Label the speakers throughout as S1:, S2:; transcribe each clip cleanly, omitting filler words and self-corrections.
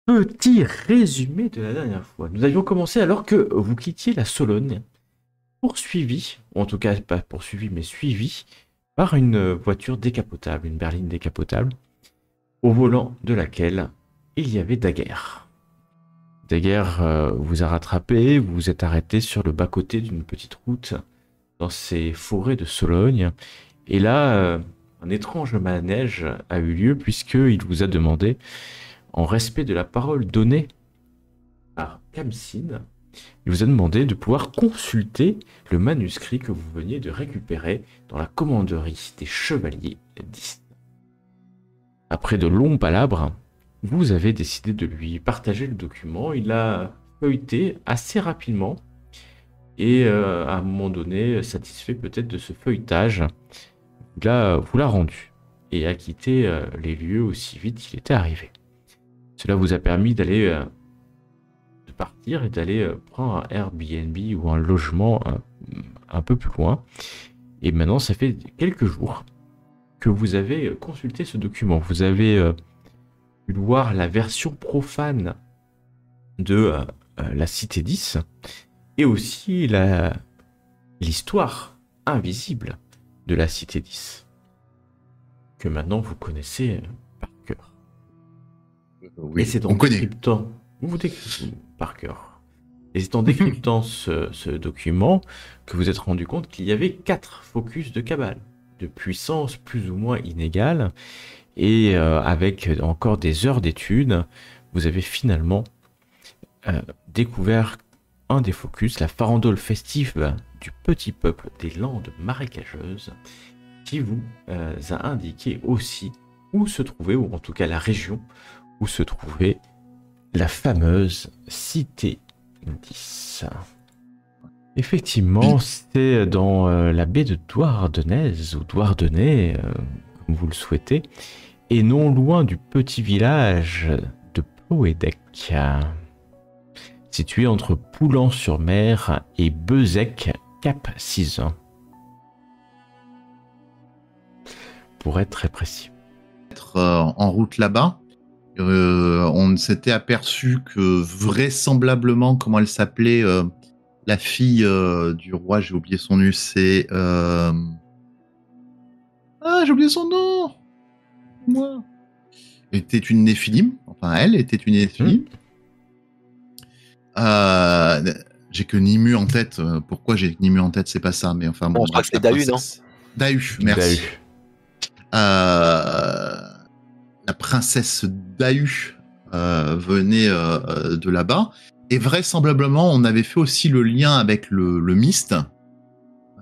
S1: Petit résumé de la dernière fois. Nous avions commencé alors que vous quittiez la Sologne, poursuivi, ou en tout cas pas poursuivi, mais suivi par une voiture décapotable, une berline décapotable, au volant de laquelle il y avait Daguerre. Daguerre vous a rattrapé, vous vous êtes arrêté sur le bas-côté d'une petite route dans ces forêts de Sologne, et là, un étrange manège a eu lieu puisqu'il vous a demandé, en respect de la parole donnée par Kamsin, il vous a demandé de pouvoir consulter le manuscrit que vous veniez de récupérer dans la commanderie des chevaliers d'Isn. Après de longs palabres, vous avez décidé de lui partager le document. Il l'a feuilleté assez rapidement et à un moment donné, satisfait peut-être de ce feuilletage, vous l'a rendu et a quitté les lieux aussi vite qu'il était arrivé. Cela vous a permis d'aller de partir et d'aller prendre un Airbnb ou un logement un peu plus loin. Et maintenant, ça fait quelques jours que vous avez consulté ce document. Vous avez pu voir la version profane de la Cité 10 et aussi l'histoire invisible de la Cité 10 que maintenant vous connaissez par cœur.
S2: Oui,
S1: et c'est en
S2: on connaît.
S1: décryptant, vous décryptez par cœur. Et c'est en décryptant ce document que vous êtes rendu compte qu'il y avait 4 focus de cabale, de puissance plus ou moins inégale, et avec encore des heures d'études, vous avez finalement découvert un des focus, la farandole festive du petit peuple des landes marécageuses, qui vous a indiqué aussi où se trouvait, ou en tout cas la région où se trouvait la fameuse Cité 10. Effectivement, c'est dans la baie de Douardenez, ou Douardenez, comme vous le souhaitez, et non loin du petit village de Ploédec, situé entre Poulan-sur-Mer et Bezec-Cap-Sizun, pour être très précis.
S2: Être en route là-bas, on s'était aperçu que vraisemblablement, comment elle s'appelait, la fille du roi, j'ai oublié son nom, c'est... Ah, j'ai oublié son nom. Moi. Était une Néphilim, enfin elle était une Néphilim. J'ai que Nimu en tête. Pourquoi j'ai Nimu en tête, c'est pas ça, mais enfin bon.
S3: Je crois que c'est Dahu, non?
S2: Dahu, merci. La princesse Dahu venait de là-bas, et vraisemblablement on avait fait aussi le lien avec le Mist,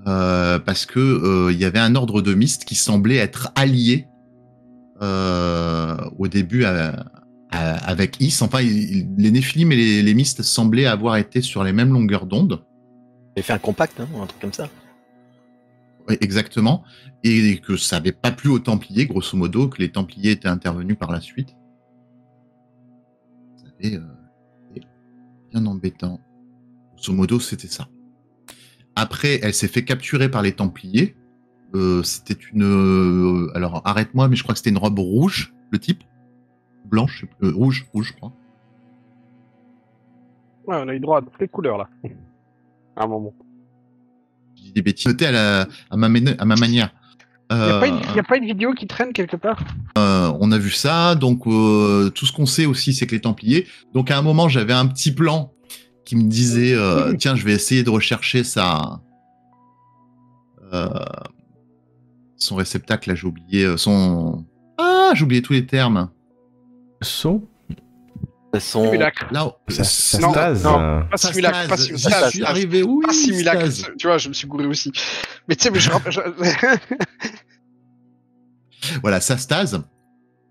S2: parce que il y avait un ordre de Mist qui semblait être allié au début avec Is. Enfin, les Néphilim et les Mysts semblaient avoir été sur les mêmes longueurs d'onde.
S3: Ils fait un compact, hein, un truc comme ça.
S2: Oui, exactement. Et que ça n'avait pas plu aux Templiers, grosso modo, que les Templiers étaient intervenus par la suite. Ça avait bien embêtant. Grosso modo, c'était ça. Après, elle s'est fait capturer par les Templiers. C'était une... alors, arrête-moi, mais je crois que c'était une robe rouge, le type. Blanche, rouge, je crois.
S4: Ouais, on a eu droit à toutes les couleurs, là. À un moment.
S2: Je dis des bêtises. Noté à ma manière.
S4: Il n'y a pas une vidéo qui traîne quelque part?
S2: On a vu ça, donc tout ce qu'on sait aussi, c'est que les Templiers... Donc à un moment, j'avais un petit plan qui me disait, tiens, je vais essayer de rechercher son réceptacle, là, j'ai oublié son... Ah, j'ai oublié tous les termes.
S1: Son
S4: Simulacre.
S2: Là,
S1: stase.
S4: Non, pas simulacre. Pas
S2: Je suis arrivé, oui,
S4: pas simulacre.
S2: stase.
S4: Tu vois, je me suis gouré aussi. Mais tu sais,
S2: Voilà, sa stase.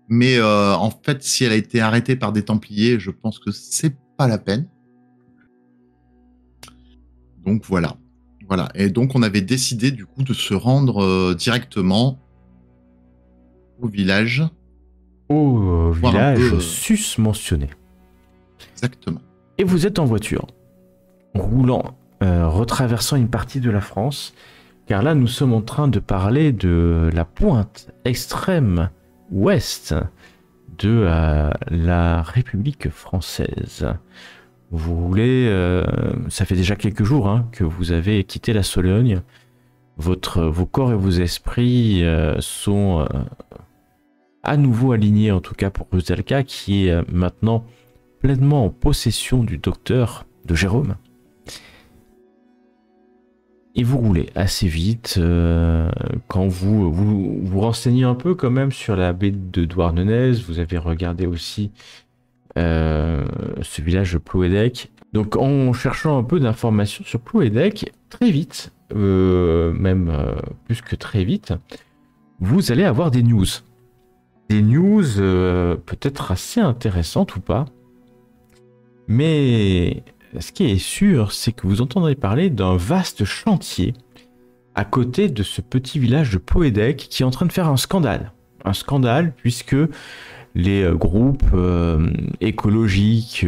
S2: Mais en fait, si elle a été arrêtée par des Templiers, je pense que c'est pas la peine. Donc voilà. Voilà. Et donc on avait décidé du coup de se rendre directement au village.
S1: Au village sus-mentionné.
S2: Exactement.
S1: Et vous êtes en voiture, roulant, retraversant une partie de la France, car là nous sommes en train de parler de la pointe extrême ouest de la République française. Vous voulez, ça fait déjà quelques jours hein, que vous avez quitté la Sologne. Vos corps et vos esprits sont à nouveau alignés, en tout cas pour Rusalka, qui est maintenant pleinement en possession du docteur de Jérôme. Et vous roulez assez vite quand vous renseignez un peu quand même sur la baie de Douarnenez. Vous avez regardé aussi ce village de Ploédec. Donc en cherchant un peu d'informations sur Ploédec, très vite, même plus que très vite, vous allez avoir des news. Des news peut-être assez intéressantes ou pas. Mais ce qui est sûr, c'est que vous entendrez parler d'un vaste chantier à côté de ce petit village de Ploédec qui est en train de faire un scandale. Un scandale puisque les groupes écologiques,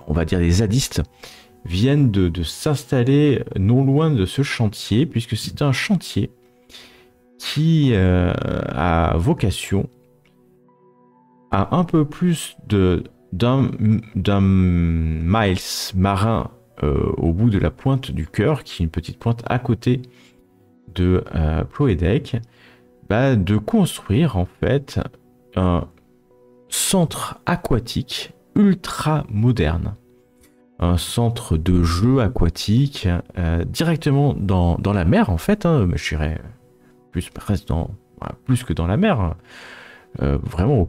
S1: on va dire des zadistes, viennent de s'installer non loin de ce chantier, puisque c'est un chantier qui a vocation à un peu plus d'un miles marin au bout de la pointe du cœur, qui est une petite pointe à côté de Ploédec, de construire en fait un centre aquatique ultra moderne. Un centre de jeux aquatiques directement dans la mer en fait, hein, je dirais plus que dans la mer, vraiment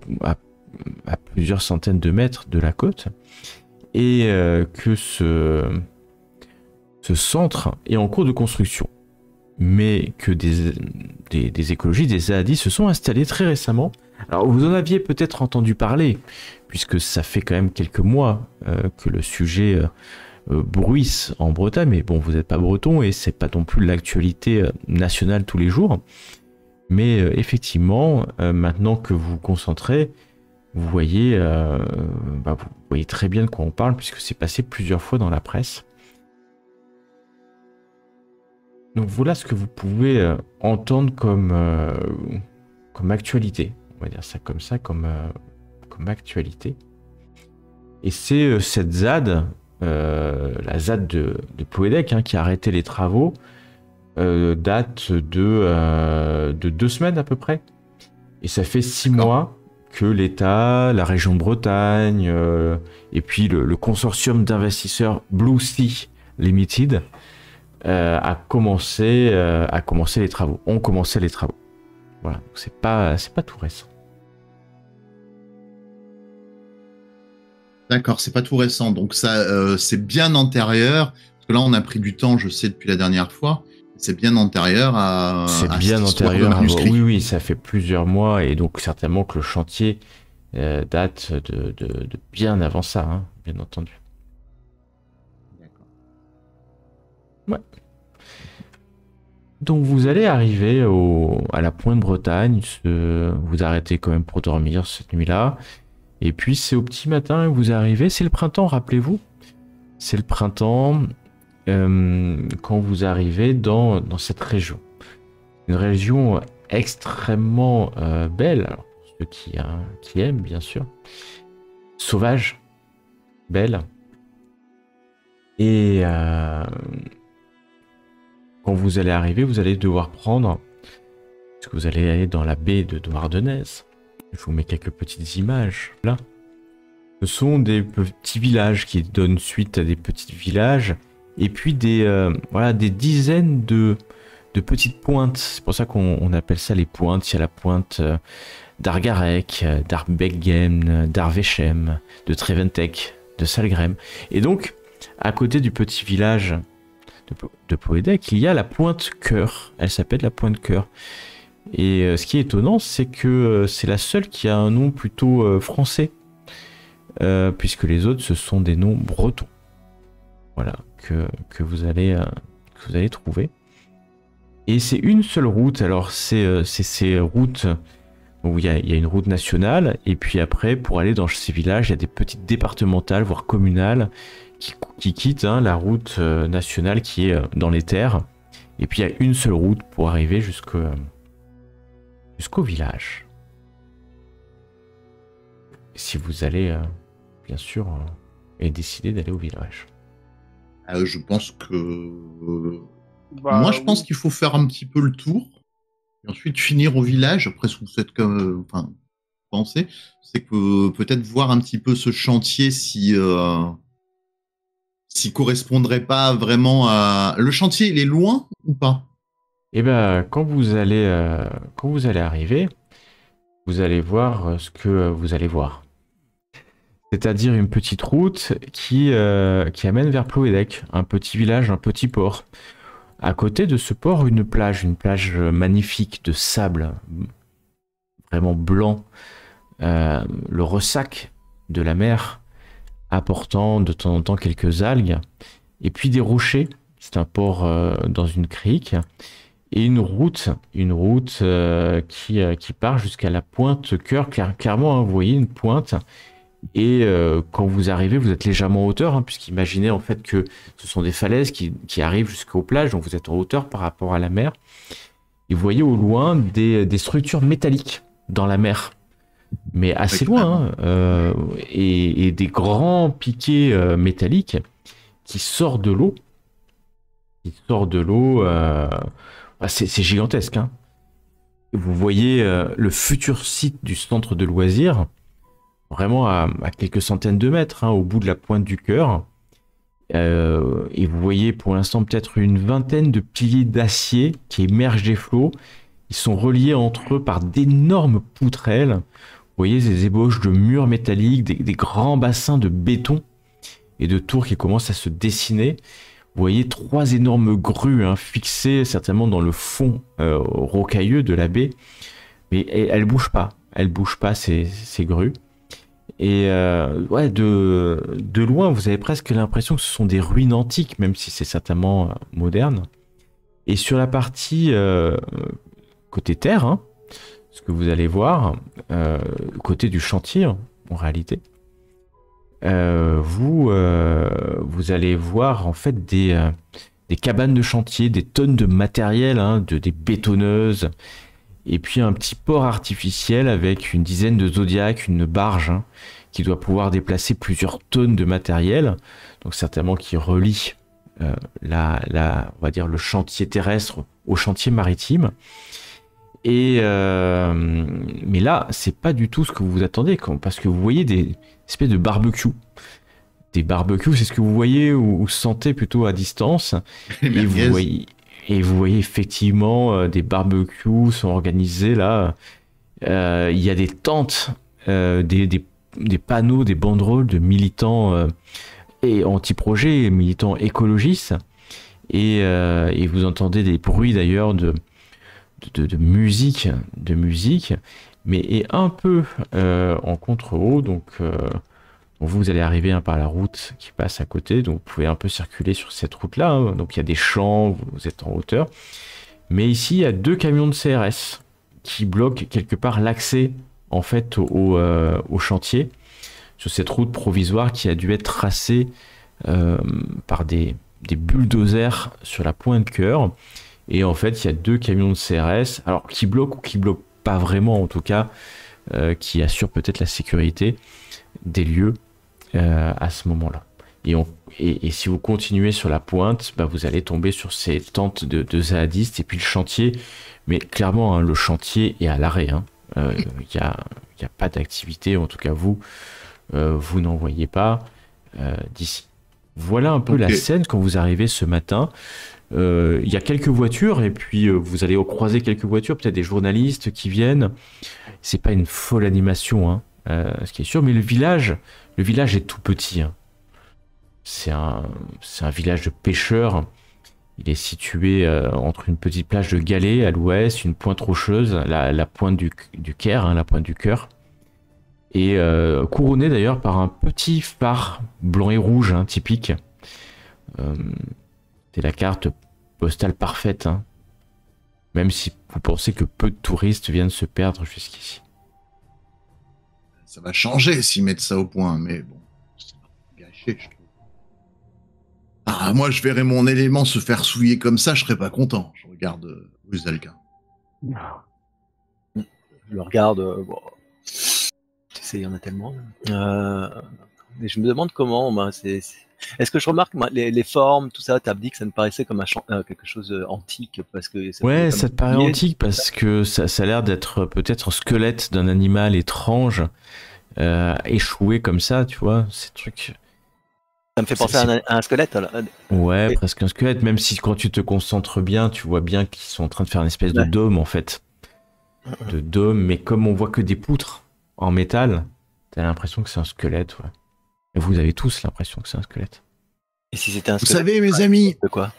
S1: à plusieurs centaines de mètres de la côte, et que ce centre est en cours de construction, mais que des écologistes, des zadistes se sont installés très récemment. Alors vous en aviez peut-être entendu parler, puisque ça fait quand même quelques mois que le sujet bruisse en Bretagne, mais bon, vous n'êtes pas breton et c'est pas non plus l'actualité nationale tous les jours. Mais effectivement, maintenant que vous vous concentrez, vous voyez très bien de quoi on parle, puisque c'est passé plusieurs fois dans la presse. Donc voilà ce que vous pouvez entendre comme actualité. On va dire ça, comme actualité. Et c'est cette ZAD, la ZAD de Ploédec, hein, qui a arrêté les travaux, date de 2 semaines à peu près. Et ça fait 6 mois que l'État, la région de Bretagne, et puis le consortium d'investisseurs Blue Sea Limited a commencé les travaux. Ont commencé les travaux. Voilà, donc c'est pas tout récent.
S2: D'accord, c'est pas tout récent, donc ça c'est bien antérieur, parce que là on a pris du temps, je sais, depuis la dernière fois, c'est bien antérieur à...
S1: C'est
S2: à
S1: bien
S2: cette histoire de
S1: antérieur.
S2: manuscrit.
S1: Oui, ça fait plusieurs mois, et donc certainement que le chantier date de bien avant ça, hein, bien entendu.
S2: D'accord.
S1: Ouais. Donc vous allez arriver à la pointe Bretagne, vous arrêtez quand même pour dormir cette nuit-là, et puis c'est au petit matin que vous arrivez, c'est le printemps, rappelez-vous. C'est le printemps quand vous arrivez dans cette région. Une région extrêmement belle, alors pour ceux qui aiment bien sûr. Sauvage, belle. Et quand vous allez arriver, vous allez devoir prendre, parce que vous allez aller dans la baie de Douarnenez. Je vous mets quelques petites images là. Ce sont des petits villages qui donnent suite à des petits villages, et puis des dizaines de petites pointes. C'est pour ça qu'on appelle ça les pointes. Il y a la pointe d'Argarec, d'Arbeggen, d'Arvechem, de Treventec, de Salgrem. Et donc, à côté du petit village de Ploédec, il y a la pointe Cœur. Elle s'appelle la pointe Cœur. Et ce qui est étonnant, c'est que c'est la seule qui a un nom plutôt français, puisque les autres, ce sont des noms bretons. Voilà, que vous allez trouver. Et c'est une seule route. Alors, c'est ces routes où il y a une route nationale, et puis après, pour aller dans ces villages, il y a des petites départementales, voire communales, qui quittent la route nationale qui est dans les terres. Et puis, il y a une seule route pour arriver jusqu'au village. si vous allez, bien sûr, et décider d'aller au village.
S2: Je pense que...
S4: Bah,
S2: Moi, je pense
S4: oui.
S2: qu'il faut faire un petit peu le tour. Et ensuite finir au village. Après, ce que vous faites comme... Enfin, pensez, c'est que peut-être voir un petit peu ce chantier si... s'il correspondrait pas vraiment à... Le chantier, il est loin ou pas?
S1: Et ben, quand vous allez arriver, vous allez voir ce que vous allez voir. C'est-à-dire une petite route qui amène vers Ploédec, un petit village, un petit port. À côté de ce port, une plage magnifique de sable, vraiment blanc, le ressac de la mer, apportant de temps en temps quelques algues, et puis des rochers. C'est un port dans une crique, et une route qui part jusqu'à la pointe Cœur. Clairement, hein, vous voyez une pointe. Et quand vous arrivez, vous êtes légèrement en hauteur, hein, puisqu'imaginez en fait que ce sont des falaises qui arrivent jusqu'aux plages, donc vous êtes en hauteur par rapport à la mer. Et vous voyez au loin des structures métalliques dans la mer, mais assez loin, hein, et des grands piquets métalliques qui sortent de l'eau. C'est gigantesque. Hein. Vous voyez le futur site du centre de loisirs, vraiment à quelques centaines de mètres, hein, au bout de la pointe du Cœur. Et vous voyez pour l'instant peut-être une vingtaine de piliers d'acier qui émergent des flots. Ils sont reliés entre eux par d'énormes poutrelles. Vous voyez des ébauches de murs métalliques, des grands bassins de béton et de tours qui commencent à se dessiner. Vous voyez 3 énormes grues, hein, fixées certainement dans le fond rocailleux de la baie. Mais elles bougent pas. Elles bougent pas, ces grues. Et ouais, de loin, vous avez presque l'impression que ce sont des ruines antiques, même si c'est certainement moderne. Et sur la partie côté terre, hein, ce que vous allez voir, côté du chantier, en réalité, vous allez voir en fait des cabanes de chantier, des tonnes de matériel, hein, des bétonneuses, et puis un petit port artificiel avec une dizaine de Zodiacs, une barge, hein, qui doit pouvoir déplacer plusieurs tonnes de matériel, donc certainement qui relie on va dire le chantier terrestre au chantier maritime. Et mais là, c'est pas du tout ce que vous vous attendez, parce que vous voyez des espèces de barbecues. Des barbecues, c'est ce que vous voyez ou sentez plutôt à distance. Et vous voyez effectivement des barbecues sont organisés là. Il y a des tentes, des panneaux, des banderoles de militants et anti-projets, militants écologistes. Et vous entendez des bruits d'ailleurs de musique, mais et un peu en contre-haut. Donc vous allez arriver, hein, par la route qui passe à côté, donc vous pouvez un peu circuler sur cette route-là, hein. Donc il y a des champs, vous êtes en hauteur. Mais ici, il y a 2 camions de CRS qui bloquent quelque part l'accès en fait au chantier, sur cette route provisoire qui a dû être tracée par des bulldozers sur la pointe Cœur. Et en fait, il y a 2 camions de CRS, alors qui bloquent ou qui bloquent pas vraiment en tout cas, qui assurent peut-être la sécurité des lieux à ce moment-là. Et si vous continuez sur la pointe, bah, vous allez tomber sur ces tentes de zadistes et puis le chantier. Mais clairement, hein, le chantier est à l'arrêt. Hein. Y a pas d'activité, en tout cas vous n'en voyez pas d'ici. Voilà un peu la scène quand vous arrivez ce matin. Il y a quelques voitures et puis vous allez croiser quelques voitures, peut-être des journalistes qui viennent. C'est pas une folle animation, hein, ce qui est sûr, mais le village est tout petit. Hein. C'est un village de pêcheurs. Il est situé entre une petite plage de galets à l'ouest, une pointe rocheuse, la pointe du Caire, hein, la pointe du Cœur, et couronné d'ailleurs par un petit phare blanc et rouge, hein, typique. C'est la carte postale parfaite, hein. Même si vous pensez que peu de touristes viennent se perdre jusqu'ici.
S2: Ça va changer s'ils mettent ça au point, mais bon, c'est gâché, je trouve. Ah, moi, je verrais mon élément se faire souiller comme ça, je serais pas content. Je regarde Uzalka.
S3: Je le regarde. Bon. il y en a tellement. Mais je me demande comment, moi, est-ce que je remarque moi, les formes, tout ça, t'as dit que ça me paraissait comme quelque chose antique parce que ça faisait
S1: Ouais,
S3: comme
S1: ça te paraît
S3: lié,
S1: antique parce que ça a l'air d'être peut-être un squelette d'un animal étrange, échoué comme ça, tu vois, ces trucs.
S3: ça me fait penser à un squelette. Alors.
S1: Ouais,
S3: Et-
S1: presque un squelette, même si quand tu te concentres bien, tu vois bien qu'ils sont en train de faire une espèce de
S3: Ouais.
S1: dôme en fait. De dôme, mais comme on voit que des poutres en métal, t'as l'impression que c'est un squelette, ouais. Et vous avez tous l'impression que c'est un squelette.
S3: Et si c'était un
S2: Vous
S3: squelette,
S2: savez, mes amis,
S3: de quoi?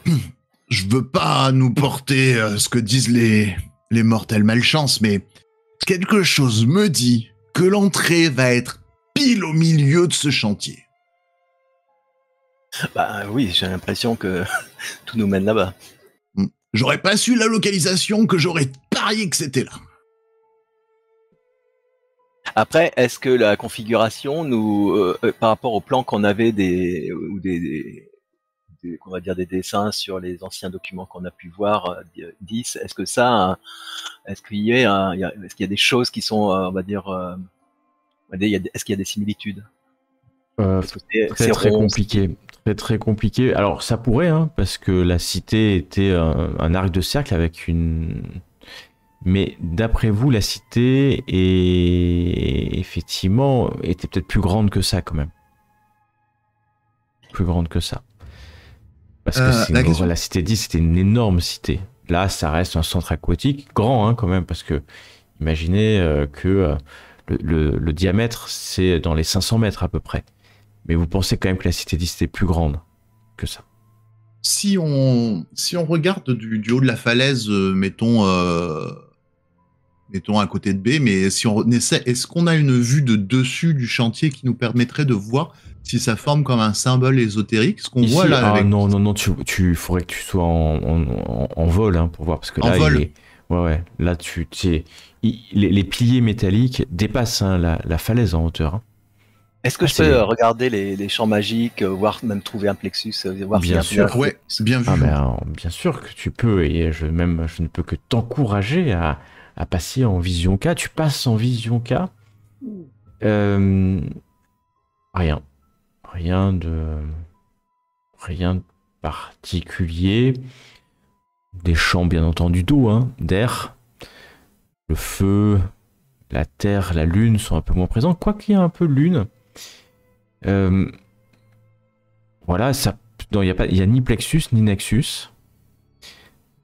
S2: je veux pas nous porter ce que disent les mortels malchance, mais quelque chose me dit que l'entrée va être pile au milieu de ce chantier.
S3: Bah oui, j'ai l'impression que tout nous mène là-bas.
S2: J'aurais pas su la localisation que j'aurais parié que c'était là.
S3: Après, est-ce que la configuration nous, par rapport au plan qu'on avait on va dire des dessins sur les anciens documents qu'on a pu voir, 10, est-ce que ça, est-ce qu'il y a, est-ce qu'il y a des choses qui sont, on va dire, est-ce qu'il y a des similitudes? Est-ce que c'est
S1: Très
S3: rond,
S1: compliqué. Très compliqué. Alors ça pourrait, hein, parce que la cité était un arc de cercle avec une... Mais d'après vous, la cité effectivement était peut-être plus grande que ça quand même. Plus grande que ça. Parce que la cité 10, c'était une énorme cité. Là, ça reste un centre aquatique, grand hein, quand même, parce que imaginez que le diamètre, c'est dans les 500 mètres à peu près. Mais vous pensez quand même que la cité 10 était plus grande que ça.
S2: Si on regarde du haut de la falaise, mettons à côté de B, mais si on essaie, est-ce qu'on a une vue de dessus du chantier qui nous permettrait de voir si ça forme comme un symbole ésotérique, ce qu'on voit là avec...
S1: Non, tu faudrait que tu sois en vol hein, pour voir, parce que là,
S2: En vol.
S1: Ouais, là, les piliers métalliques dépassent hein, la falaise en hauteur. Hein.
S3: est-ce que je peux regarder les champs magiques, voir même trouver un plexus, voir
S1: bien
S3: s'il y a
S2: sûr, ouais, bien vu.
S1: Ah, mais, bien sûr que tu peux, et je ne peux que t'encourager à passer en vision K. Tu passes en vision K. Rien de particulier. Des champs bien entendu d'eau, hein, d'air. Le feu, la terre, la lune sont un peu moins présents, quoi qu'il y ait un peu de lune. Voilà, il y a ni plexus ni nexus.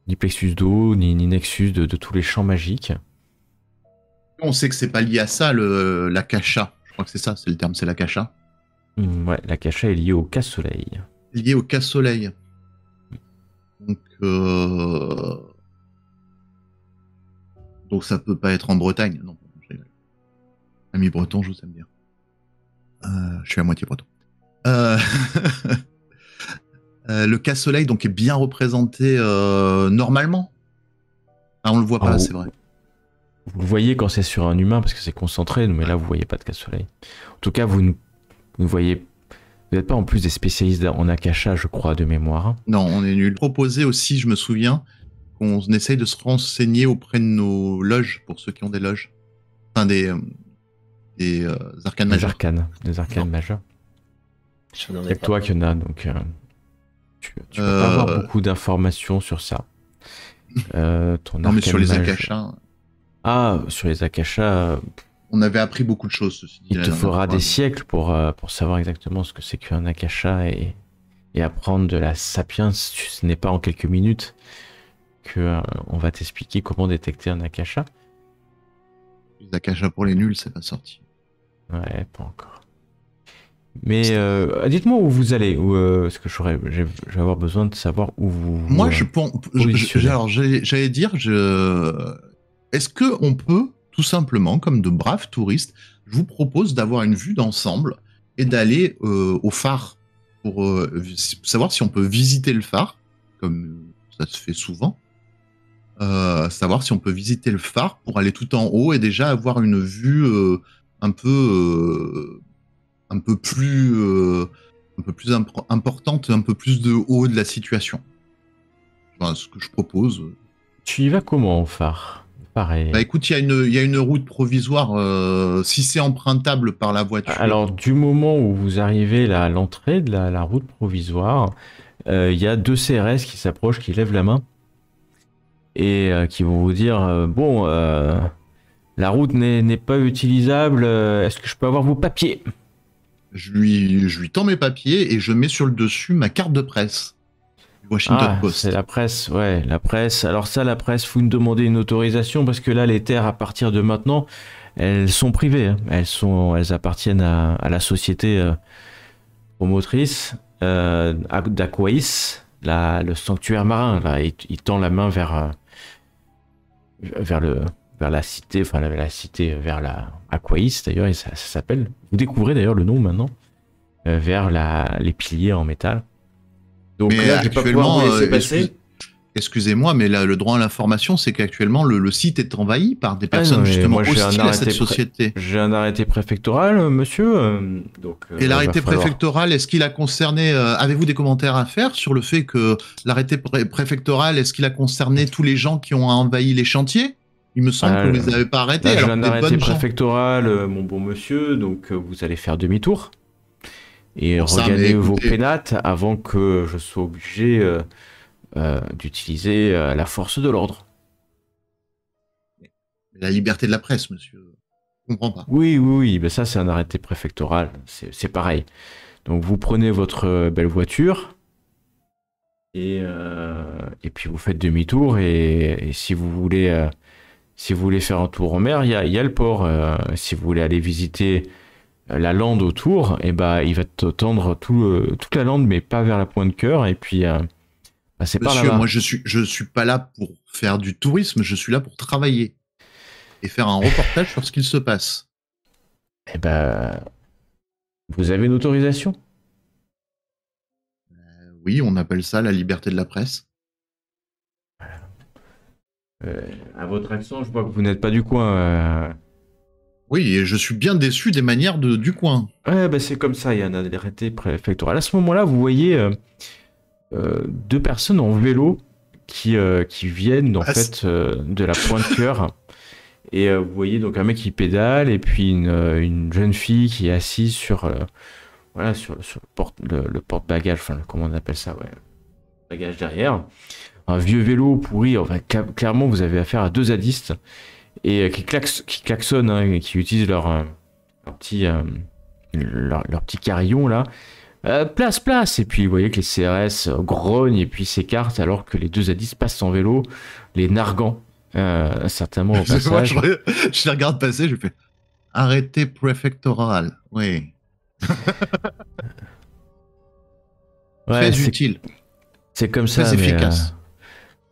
S1: Ni plexus d'eau, ni nexus de tous les champs magiques.
S2: On sait que c'est pas lié à ça, l'akasha. Je crois que c'est ça, c'est le terme, c'est l'akasha.
S1: Ouais, l'akasha est lié au casse-soleil.
S2: Lié au casse-soleil. Donc ça peut pas être en Bretagne. Non, ami breton, je vous aime bien. Je suis à moitié breton. Le casse-soleil donc est bien représenté normalement. Ah, on le voit pas, c'est vrai.
S1: Vous le voyez quand c'est sur un humain parce que c'est concentré, mais là vous voyez pas de casse-soleil. En tout cas, vous ne voyez. Vous n'êtes pas en plus des spécialistes en akasha, je crois, de mémoire.
S2: Non, on est nul. Proposé aussi, je me souviens, qu'on essaye de se renseigner auprès de nos loges pour ceux qui ont des loges. Enfin, des arcanes majeures.
S1: Des arcanes majeures.
S3: Je n'en ai
S1: C'est
S3: pas.
S1: toi qui en as, donc tu peux pas avoir beaucoup d'informations sur ça.
S2: Non, mais sur les akashas.
S1: Ah, sur les akashas.
S2: On avait appris beaucoup de choses. Ceci dit,
S1: il te faudra des siècles pour savoir exactement ce que c'est qu'un akasha et apprendre de la sapiens. Ce n'est pas en quelques minutes que on va t'expliquer comment détecter un akasha.
S2: Les akashas pour les nuls, c'est pas sorti.
S1: Ouais, pas encore. Mais dites-moi où vous allez, parce que je vais avoir besoin de savoir où vous.
S2: Moi, j'allais dire, est-ce que on peut tout simplement, comme de braves touristes, je vous propose d'avoir une vue d'ensemble et d'aller au phare pour savoir si on peut visiter le phare, comme ça se fait souvent. Savoir si on peut visiter le phare pour aller tout en haut et déjà avoir une vue un peu plus importante, un peu plus de haut de la situation. Enfin, ce que je propose.
S1: Tu y vas comment au phare? pareil.
S2: Bah écoute, il y a une route provisoire, si c'est empruntable par la voiture.
S1: Alors, du moment où vous arrivez là, à l'entrée de la route provisoire, il y a 2 CRS qui s'approchent, qui lèvent la main et qui vont vous dire bon, la route n'est pas utilisable, est-ce que je peux avoir vos papiers?
S2: Je lui tends mes papiers et je mets sur le dessus ma carte de presse. Du Washington
S1: Ah,
S2: Post.
S1: c'est la presse, ouais, la presse. Alors ça, la presse, faut nous demander une autorisation parce que là, les terres, à partir de maintenant, elles sont privées, hein. Elles appartiennent à la société promotrice d'Aquaïs, le sanctuaire marin. Là, il tend la main vers la cité, enfin la cité, vers la Aquaïs d'ailleurs, et ça s'appelle. Vous découvrez d'ailleurs le nom maintenant, vers les piliers en métal. Donc
S2: Mais
S1: là, je vais pas pouvoir vous laisser passer.
S2: Excusez-moi, mais là, le droit à l'information, c'est qu'actuellement, le site est envahi par des
S1: Ah non,
S2: personnes
S1: mais
S2: justement
S1: moi, j'ai un
S2: hostiles à
S1: arrêté
S2: cette société.
S1: J'ai un arrêté préfectoral, monsieur. Donc,
S2: Et l'arrêté
S1: il va falloir-
S2: préfectoral, est-ce qu'il a concerné... avez-vous des commentaires à faire sur le fait que l'arrêté préfectoral, est-ce qu'il a concerné tous les gens qui ont envahi les chantiers? Il me semble que vous les avez pas arrêtés.
S1: Là, j'ai
S2: alors
S1: un
S2: que des
S1: arrêté
S2: bonnes gens-
S1: préfectoral, mon bon monsieur. Donc, vous allez faire demi-tour et
S2: Bon, ça,
S1: regagner
S2: mais
S1: vos
S2: écoutez-
S1: pénates avant que je sois obligé d'utiliser la force de l'ordre.
S2: La liberté de la presse, monsieur. Je comprends pas.
S1: Oui, ben ça, c'est un arrêté préfectoral. C'est pareil. Donc, vous prenez votre belle voiture. Et puis vous faites demi-tour et si vous voulez faire un tour en mer, il y a le port. Si vous voulez aller visiter la lande autour, et ben il va te tendre toute la lande, mais pas vers la Pointe Cœur. Et puis c'est par
S2: Monsieur,
S1: là-bas.
S2: moi, je suis pas là pour faire du tourisme, je suis là pour travailler et faire un reportage sur ce qu'il se passe.
S1: Et ben vous avez une autorisation?
S2: Oui, on appelle ça la liberté de la presse.
S1: À votre accent, je vois que vous n'êtes pas du coin.
S2: Oui, et je suis bien déçu des manières du coin.
S1: Ouais, ben c'est comme ça. Il y a un arrêté préfectoral. À ce moment-là, vous voyez 2 personnes en vélo qui viennent en
S2: Ah,
S1: fait de la Pointe Cœur. Et vous voyez donc un mec qui pédale et puis une jeune fille qui est assise sur le porte-bagages, enfin comment on appelle ça, ouais, le bagage derrière. Un vieux vélo pourri. Enfin, clairement, vous avez affaire à 2 zadistes et qui klaxonnent, hein, et qui utilisent leur petit carillon là. Place. Et puis vous voyez que les CRS grognent et puis s'écartent alors que les 2 zadistes passent en vélo, les narguant certainement au
S2: Moi,
S1: passage.
S2: je les regarde passer, je fais arrêté préfectoral. Oui,
S1: Ouais,
S2: très utile.
S1: c'est comme ça.
S2: Très
S1: mais,
S2: efficace.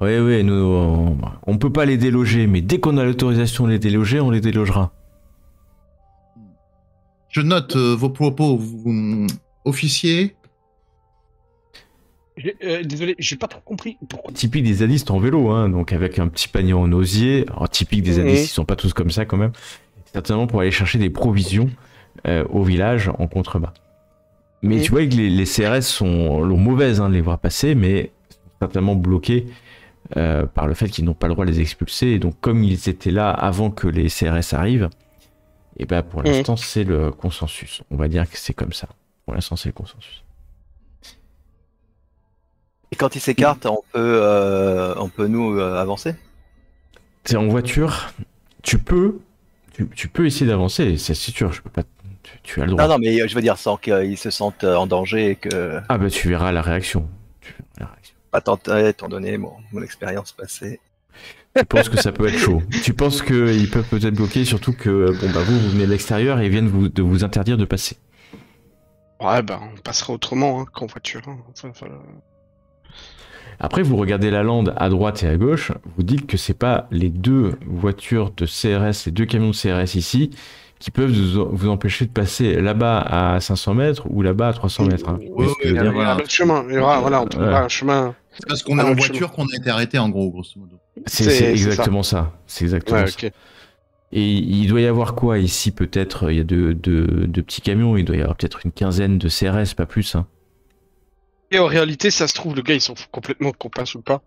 S1: Oui, nous, on peut pas les déloger, mais dès qu'on a l'autorisation de les déloger, on les délogera.
S2: Je note vos propos, officier.
S4: Désolé, j'ai pas trop compris pourquoi.
S1: Typique des zadistes en vélo, hein, donc avec un petit panier en osier. Alors, typique des zadistes, ils sont pas tous comme ça quand même. Certainement pour aller chercher des provisions au village en contrebas. Mais tu vois que les CRS sont mauvaises de les voir passer, mais sont certainement bloqués par le fait qu'ils n'ont pas le droit de les expulser. Et donc, comme ils étaient là avant que les CRS arrivent, et ben pour l'instant, c'est le consensus. On va dire que c'est comme ça. Pour l'instant, c'est le consensus.
S3: Et quand ils s'écartent, on peut nous avancer?
S1: T'es en voiture, tu peux essayer d'avancer, c'est sûr, je peux pas, tu as le droit.
S3: Non, mais je veux dire sans qu'ils se sentent en danger et que
S1: Ah bah tu verras la réaction.
S3: pas tenter, étant donné mon expérience passée.
S1: Tu penses que ça peut être chaud. Tu penses qu'ils peuvent peut-être bloquer, surtout que vous venez de l'extérieur et ils viennent de vous interdire de passer.
S4: Ouais, on passera autrement qu'en voiture.
S1: Après, vous regardez la lande à droite et à gauche, vous dites que c'est pas les 2 voitures de CRS, les 2 camions de CRS ici, qui peuvent vous empêcher de passer là-bas à 500 mètres ou là-bas à 300 mètres. Hein.
S2: Oui,
S1: Ce que je veux dire.
S4: Il y aura un autre chemin. Il y aura, on trouvera un chemin.
S2: C'est parce qu'on est
S4: Ah,
S2: en
S4: donc,
S2: voiture qu'on a été arrêté, en gros, grosso modo.
S1: C'est exactement ça. C'est exactement
S4: Ouais,
S1: ça.
S4: ok.
S1: Et il doit y avoir quoi ici peut-être? Il y a de petits camions, il doit y avoir peut-être une quinzaine de CRS, pas plus. Hein.
S4: Et en réalité, ça se trouve, le gars, ils sont complètement qu'on passe ou pas.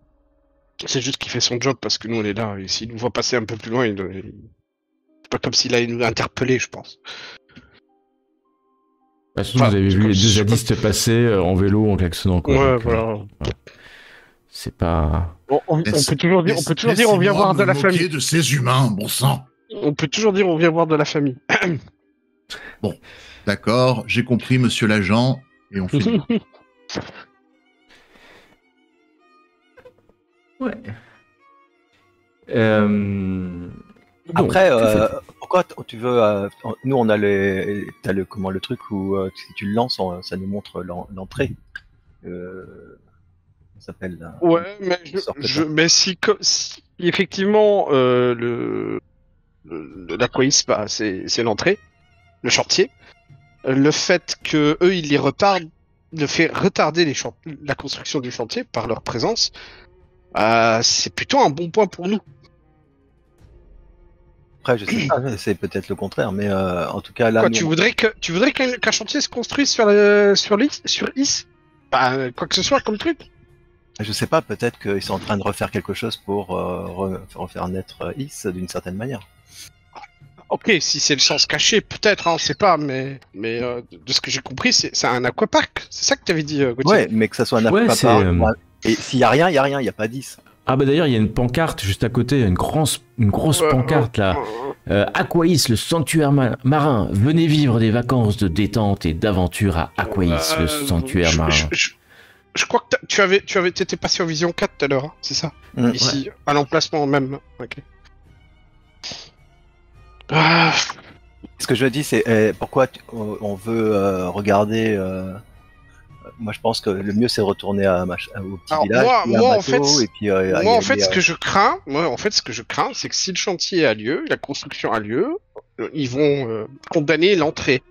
S4: C'est juste qu'il fait son job parce que nous on est là. Et s'il nous voit passer un peu plus loin, c'est pas comme s'il allait nous interpeller, je pense.
S1: Bah, surtout, vous avez vu les deux zadistes passer en vélo, en klaxonnant, quoi.
S4: Ouais,
S1: Donc,
S4: voilà.
S1: c'est pas...
S4: On peut toujours dire, on vient voir de la famille.
S2: De ces humains, bon sang.
S4: On peut toujours dire on vient voir de la famille.
S2: Bon, d'accord, j'ai compris, monsieur l'agent, et on fait.
S1: Ouais.
S3: Après,
S1: Donc,
S3: pourquoi tu veux... nous, on a t'as le truc où si tu le lances, ça nous montre l'entrée. Ça s'appelle...
S4: Ouais, mais mais si effectivement l'aquaïs, bah, c'est l'entrée, le chantier. Le fait que eux ils les retardent, le fait retarder la construction du chantier par leur présence, c'est plutôt un bon point pour nous.
S3: Après, je sais pas, c'est peut-être le contraire, mais en tout cas là.
S4: Quoi, tu voudrais qu'un chantier se construise sur Is, bah, quoi que ce soit comme truc.
S3: Je sais pas, peut-être qu'ils sont en train de refaire quelque chose pour refaire naître Is d'une certaine manière.
S4: Ok, si c'est le sens caché, peut-être, on sait pas, mais de ce que j'ai compris, c'est un aquapark. C'est ça que tu avais dit, Gauthier.
S3: Ouais, mais que ça soit un aquapark. Ouais, et s'il y a rien, il y a pas 10.
S1: Ah bah d'ailleurs, il y a une pancarte juste à côté, une grosse pancarte là. Aquaïs, le sanctuaire marin. Venez vivre des vacances de détente et d'aventure à Aquaïs, le sanctuaire marin.
S4: Je crois que t'étais passé en vision 4 tout à l'heure, hein, c'est ça? Ici, ouais. À l'emplacement même. Ok.
S3: Ce que je dis, c'est pourquoi on veut regarder. Moi, je pense que le mieux, c'est de retourner au petit village.
S4: Moi, en fait, ce que je crains, c'est que si le chantier a lieu, la construction a lieu, ils vont condamner l'entrée.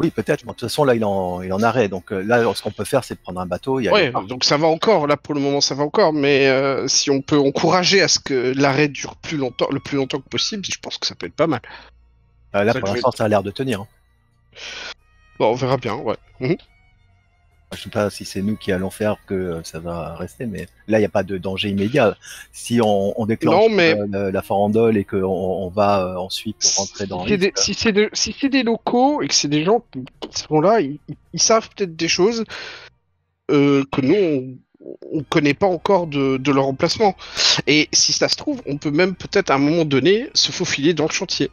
S3: Oui, peut-être. Bon, de toute façon, là, il en arrêt. Donc là, ce qu'on peut faire, c'est de prendre un bateau.
S4: Donc ça va encore. Là, pour le moment, ça va encore. Mais si on peut encourager à ce que l'arrêt dure le plus longtemps que possible, je pense que ça peut être pas mal.
S3: Là, pour l'instant, ça a l'air de tenir. Hein.
S4: Bon, on verra bien, ouais.
S3: Je sais pas si c'est nous qui allons faire que ça va rester, mais là, il n'y a pas de danger immédiat. Si on déclenche la farandole et qu'on va ensuite rentrer dans...
S4: Si c'est des locaux et que c'est des gens qui sont là, ils savent peut-être des choses que nous, on ne connaît pas encore de leur emplacement. Et si ça se trouve, on peut même peut-être à un moment donné se faufiler dans le chantier.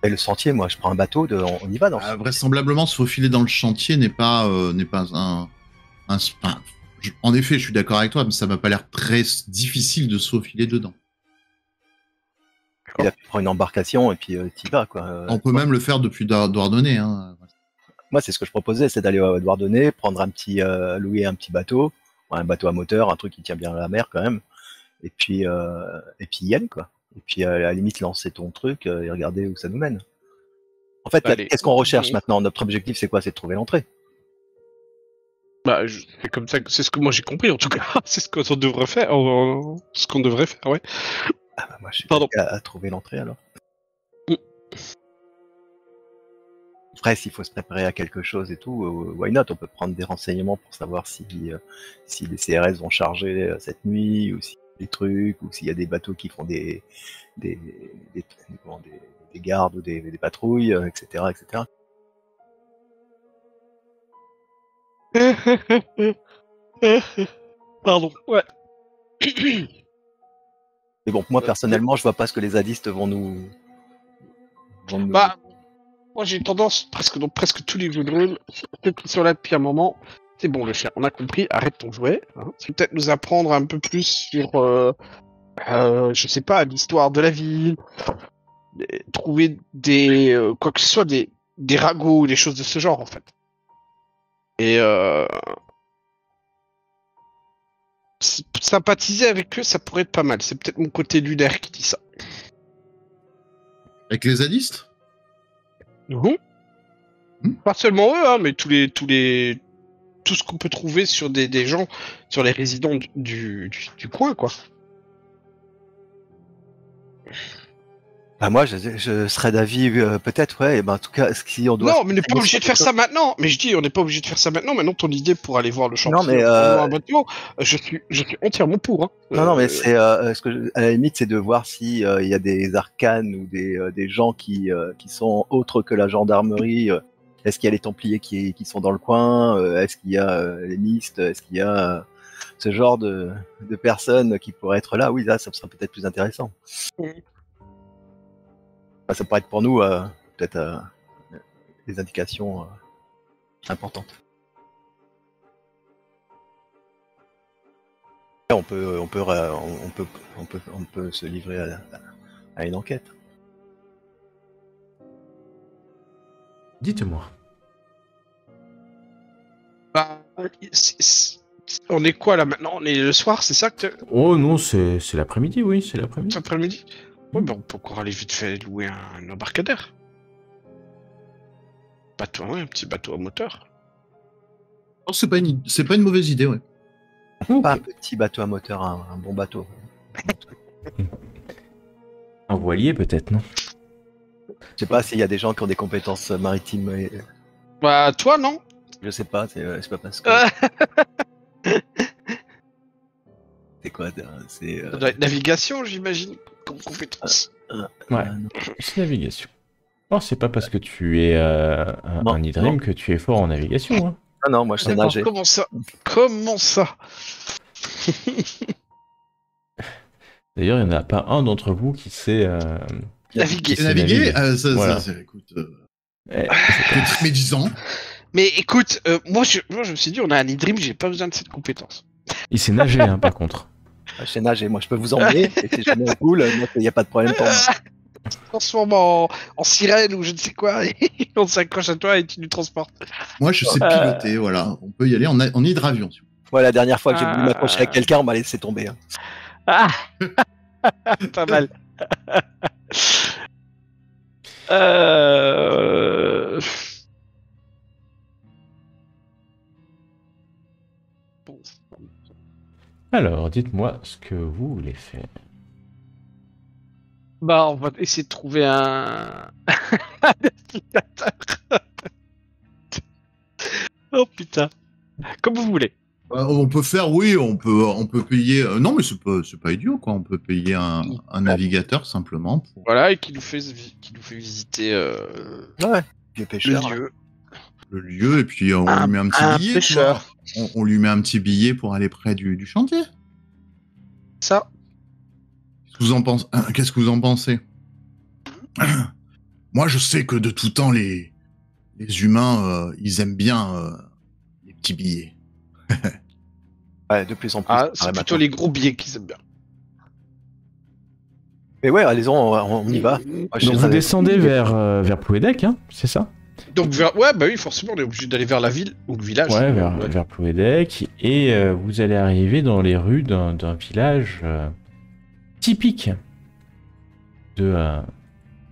S3: Et le sentier, moi, je prends un bateau, on y va dans le
S2: vraisemblablement, se faufiler dans le chantier n'est pas un en effet, je suis d'accord avec toi, mais ça m'a pas l'air très difficile de se faufiler dedans.
S3: Et là, tu prends une embarcation et puis t'y vas, quoi.
S2: On peut même le faire depuis Douarnenez. Hein.
S3: Moi, c'est ce que je proposais, c'est d'aller à Douarnenez, prendre louer un petit bateau, un bateau à moteur, un truc qui tient bien à la mer quand même, et puis y aller, quoi. Et puis à la limite lancer ton truc et regarder où ça nous mène. En fait, qu'est-ce qu'on recherche maintenant? Notre objectif, c'est quoi? C'est de trouver l'entrée.
S4: Bah, c'est comme ça, c'est ce que moi j'ai compris en tout cas. C'est ce qu'on devrait faire. Ce qu'on devrait faire, ouais.
S3: Ah bah moi, je suis à trouver l'entrée alors. Après, s'il faut se préparer à quelque chose et tout, why not? On peut prendre des renseignements pour savoir si les CRS vont charger cette nuit ou si des trucs, ou s'il y a des bateaux qui font des gardes ou des patrouilles, etc., etc.
S4: Pardon, ouais.
S3: Mais bon, moi personnellement, je vois pas ce que les zadistes vont nous...
S4: Bah, moi j'ai tendance, presque tous les jeux de rôle, peut-être qu'ils sont là depuis un moment. C'est bon, le chien, on a compris, arrête ton jouet. Hein. C'est peut-être nous apprendre un peu plus sur, je sais pas, l'histoire de la ville, trouver quoi que ce soit, des ragots, des choses de ce genre, en fait. Et sympathiser avec eux, ça pourrait être pas mal. C'est peut-être mon côté lunaire qui dit ça.
S2: Avec les zadistes?
S4: Pas seulement eux, hein, mais tout ce qu'on peut trouver sur des gens, sur les résidents du coin, quoi.
S3: Ah, moi, je serais d'avis, peut-être, ouais. Et ben, en tout cas, si on doit.
S4: Non, mais on n'est pas obligé de faire ça maintenant. Mais je dis, on n'est pas obligé de faire ça maintenant. Maintenant, ton idée pour aller voir le chantier,
S3: Non, mais,
S4: pour voir un bateau, je suis entièrement pour. Hein.
S3: Non, mais c'est à la limite, c'est de voir si il y a des arcanes ou des gens qui sont autres que la gendarmerie. Est-ce qu'il y a les Templiers qui sont dans le coin? Est-ce qu'il y a les Mystes? Est-ce qu'il y a ce genre de personnes qui pourraient être là? Oui, là, ça serait peut-être plus intéressant. Ça pourrait être pour nous peut-être des indications importantes. On peut se livrer à une enquête.
S1: Dites-moi.
S4: Bah, on est quoi là maintenant? On est le soir, c'est ça que
S1: Oh non, c'est l'après-midi, oui, c'est l'après-midi.
S4: cet après-midi? Ouais, bah on peut encore aller vite fait louer un embarcadère. Bateau, ouais, un petit bateau à moteur.
S2: Oh, c'est pas une mauvaise idée, ouais.
S3: Pas un petit bateau à moteur, un bon bateau.
S1: Un voilier peut-être, non?
S3: Je sais pas s'il y a des gens qui ont des compétences maritimes.
S4: Bah toi non?
S3: Je sais pas, c'est pas parce que. C'est quoi? C'est.
S4: Ça doit être navigation, j'imagine, comme compétence.
S1: Ouais, c'est navigation. Oh, c'est pas parce que tu es un Idrim que tu es fort en navigation. Hein.
S3: Ah non, moi je sais nager.
S4: Comment ça? Comment ça?
S1: D'ailleurs, il n'y en a pas un d'entre vous qui sait
S4: Naviguer.
S2: Naviguer,
S1: Voilà.
S2: écoute,
S1: Eh,
S2: petit médisant.
S4: Mais écoute, moi je me suis dit, on a un Idrim, j'ai pas besoin de cette compétence.
S1: il sait nager, hein, par contre.
S3: Je sais nager, moi je peux vous emmener, et si jamais on coule, il n'y a pas de problème pour moi.
S4: Transforme en sirène ou je ne sais quoi, et on s'accroche à toi et tu nous transportes.
S2: Moi, je sais piloter, voilà. On peut y aller en hydravion.
S3: Ouais, la dernière fois que j'ai voulu m'accrocher à quelqu'un, on m'a laissé tomber. Hein.
S4: Ah pas mal. Bon.
S1: Alors, dites-moi ce que vous voulez faire.
S4: Bah, on va essayer de trouver un navigateur. Oh putain. Comme vous voulez.
S2: On peut faire, oui, on peut payer. Non, mais c'est pas idiot, quoi. On peut payer un navigateur simplement.
S4: Voilà, et qui nous fait visiter
S3: Ouais, les
S4: le
S3: pêcheurs.
S4: lieu.
S2: Le lieu, et puis on lui met un petit billet.
S4: pêcheur.
S2: Tu vois. On lui met un petit billet pour aller près du chantier.
S4: Ça.
S2: Qu'est-ce que vous en pensez? Moi, je sais que de tout temps, les humains, ils aiment bien les petits billets.
S3: Ouais, de plus en plus.
S4: Ah, c'est plutôt les gros billets qu'ils aiment bien.
S3: Mais ouais, allez-y, on y va. Moi, je
S1: Donc
S3: sais
S1: vous
S3: ça-
S1: descendez vers Plouédec, hein, c'est ça?
S4: Donc, ouais, bah oui, forcément, on est obligé d'aller vers la ville ou le village.
S1: Ouais, vers Plouédec. Et vous allez arriver dans les rues d'un village typique de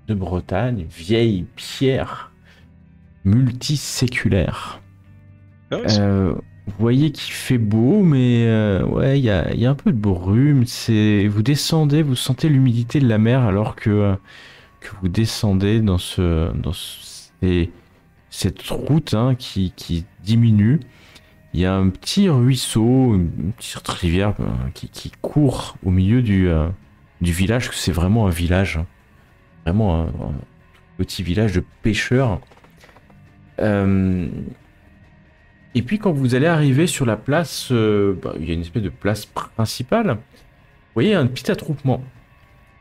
S1: Bretagne, vieille pierre multiséculaire. Vous voyez qu'il fait beau, mais ouais, il y a un peu de brume. Vous descendez, vous sentez l'humidité de la mer alors que vous descendez dans cette route hein, qui diminue. Il y a un petit ruisseau, une petite rivière qui court au milieu du village. C'est vraiment un village, hein. Vraiment un petit village de pêcheurs. Et puis quand vous allez arriver sur la place, il y a une espèce de place principale. Vous voyez un petit attroupement.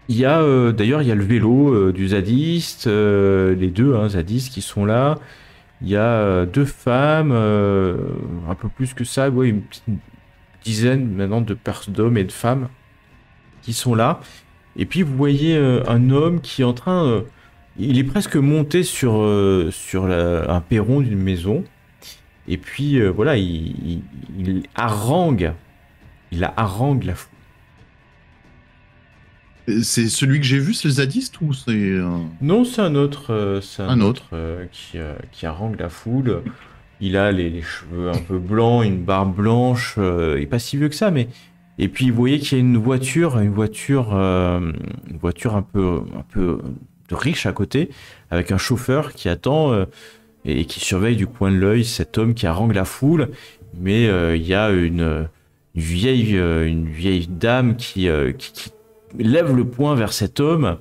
S1: Il y a d'ailleurs il y a le vélo du zadiste, les deux zadistes qui sont là. Il y a deux femmes, un peu plus que ça, ouais, une petite dizaine maintenant d'hommes et de femmes qui sont là. Et puis vous voyez un homme qui est en train, il est presque monté sur un perron d'une maison. Et puis voilà, il harangue la foule.
S2: C'est celui que j'ai vu, c'est le zadiste ou c'est...
S1: Non, c'est un autre, qui harangue la foule. Il a les cheveux un peu blancs, une barbe blanche, il est pas si vieux que ça, mais Et puis vous voyez qu'il y a une voiture un peu de riche à côté, avec un chauffeur qui attend et qui surveille du coin de l'œil cet homme qui harangue la foule. Mais il y a une vieille dame qui lève le poing vers cet homme.